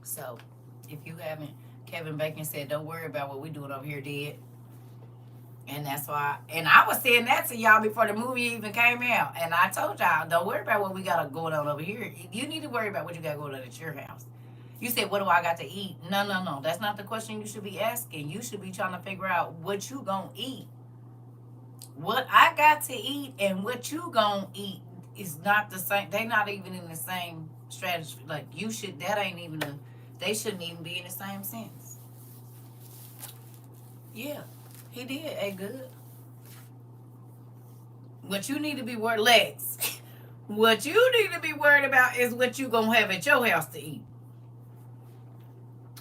So, if you haven't, Kevin Bacon said, don't worry about what we doing over here, did. And that's why, and I was saying that to y'all before the movie even came out. And I told y'all, don't worry about what we got going on over here. You need to worry about what you got going on at your house. You said, what do I got to eat? No. That's not the question you should be asking. You should be trying to figure out what you gonna eat. What I got to eat and what you gonna eat is not the same. They not even in the same strategy. Like, you should, that ain't even a, they shouldn't even be in the same sense. Yeah, he did ate good. What you need to be worried, Lex. What you need to be worried about is what you gonna have at your house to eat.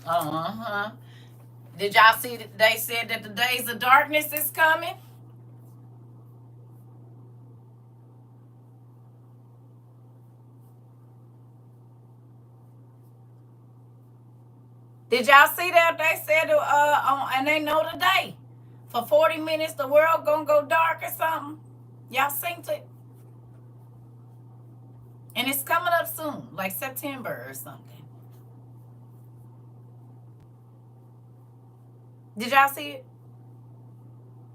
Uh-huh. Did y'all see that they said that the days of darkness is coming? Did y'all see that they said and they know the day. For 40 minutes the world gonna go dark or something. Y'all seen it? And it's coming up soon, like September or something. Did y'all see it?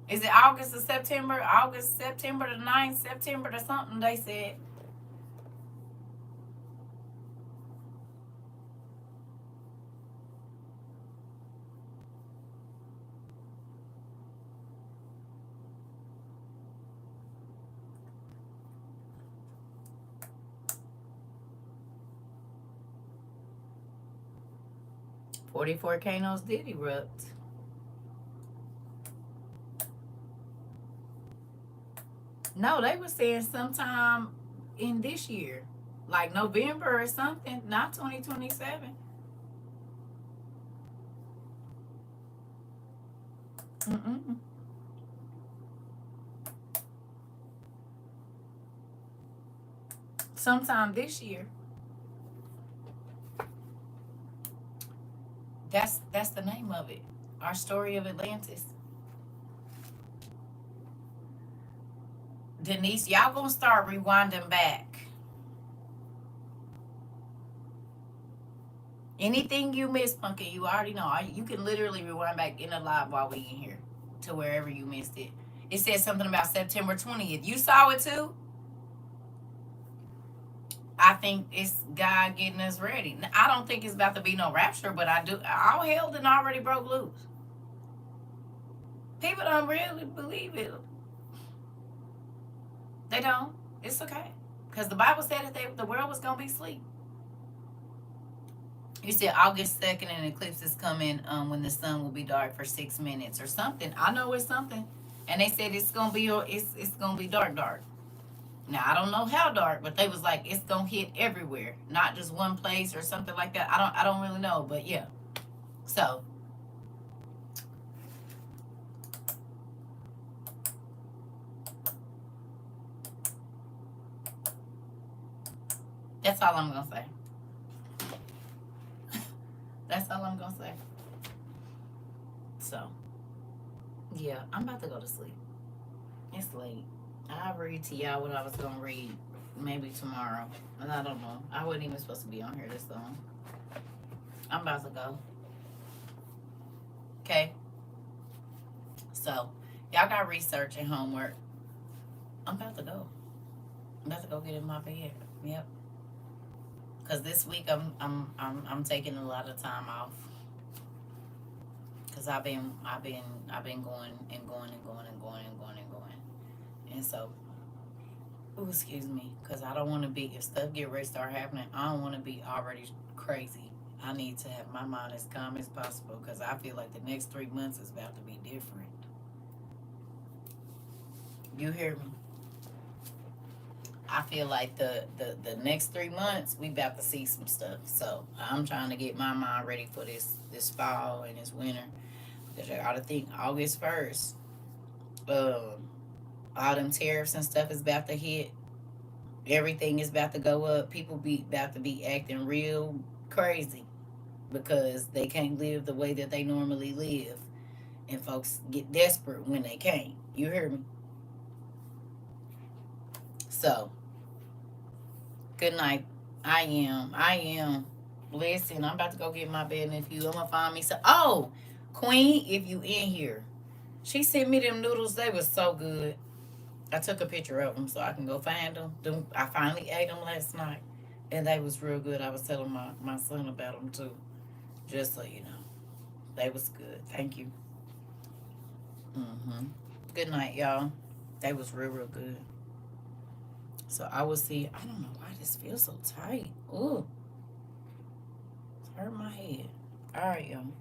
Is it August or September? August, September the 9th, September or something, they said. Volcanoes did erupt. No, they were saying sometime in this year, like November or something, not 2027. Mm-mm. Sometime this year. That's the name of it. Our Story of Atlantis. Denise, y'all gonna start rewinding back. Anything you missed, Punky, you already know. You can literally rewind back in the live while we in here to wherever you missed it. It said something about September 20th. You saw it too? I think it's God getting us ready. I don't think it's about to be no rapture, but I do. All hell done already broke loose. People don't really believe it. They don't. It's okay. Because the Bible said that the world was going to be asleep. You said August 2nd, an eclipse is coming when the sun will be dark for 6 minutes or something. I know it's something. And they said it's gonna be dark. Now I don't know how dark, but they was like it's gonna hit everywhere, not just one place or something like that. I don't really know, but yeah. So that's all I'm gonna say. That's all I'm gonna say. So yeah, I'm about to go to sleep. It's late. I'll read to y'all what I was gonna read maybe tomorrow. And I don't know. I wasn't even supposed to be on here this long. I'm about to go. Okay. So y'all got research and homework. I'm about to go. I'm about to go get in my bed. Yep. Cause this week I'm taking a lot of time off. Cause I've been going and going and going and going and going. And so, ooh, excuse me, because I don't want to be, if stuff get ready to start happening, I don't want to be already crazy. I need to have my mind as calm as possible because I feel like the next 3 months is about to be different. You hear me? I feel like the next 3 months we about to see some stuff. So I'm trying to get my mind ready for this fall and this winter because I gotta think August 1st. All them tariffs and stuff is about to hit. Everything is about to go up. People be about to be acting real crazy because they can't live the way that they normally live, and folks get desperate when they can't. You hear me? So good night. I am. Listen, I'm about to go get my bed nephew. I'm gonna find me some. Oh, Queen, if you in here, she sent me them noodles. They was so good. I took a picture of them so I can go find them. I finally ate them last night, and they was real good. I was telling my son about them too, just so you know. They was good. Thank you. Mm-hmm. Good night, y'all. They was real good. So I will see. I don't know why this feels so tight. Ooh, it's hurt my head. All right, y'all.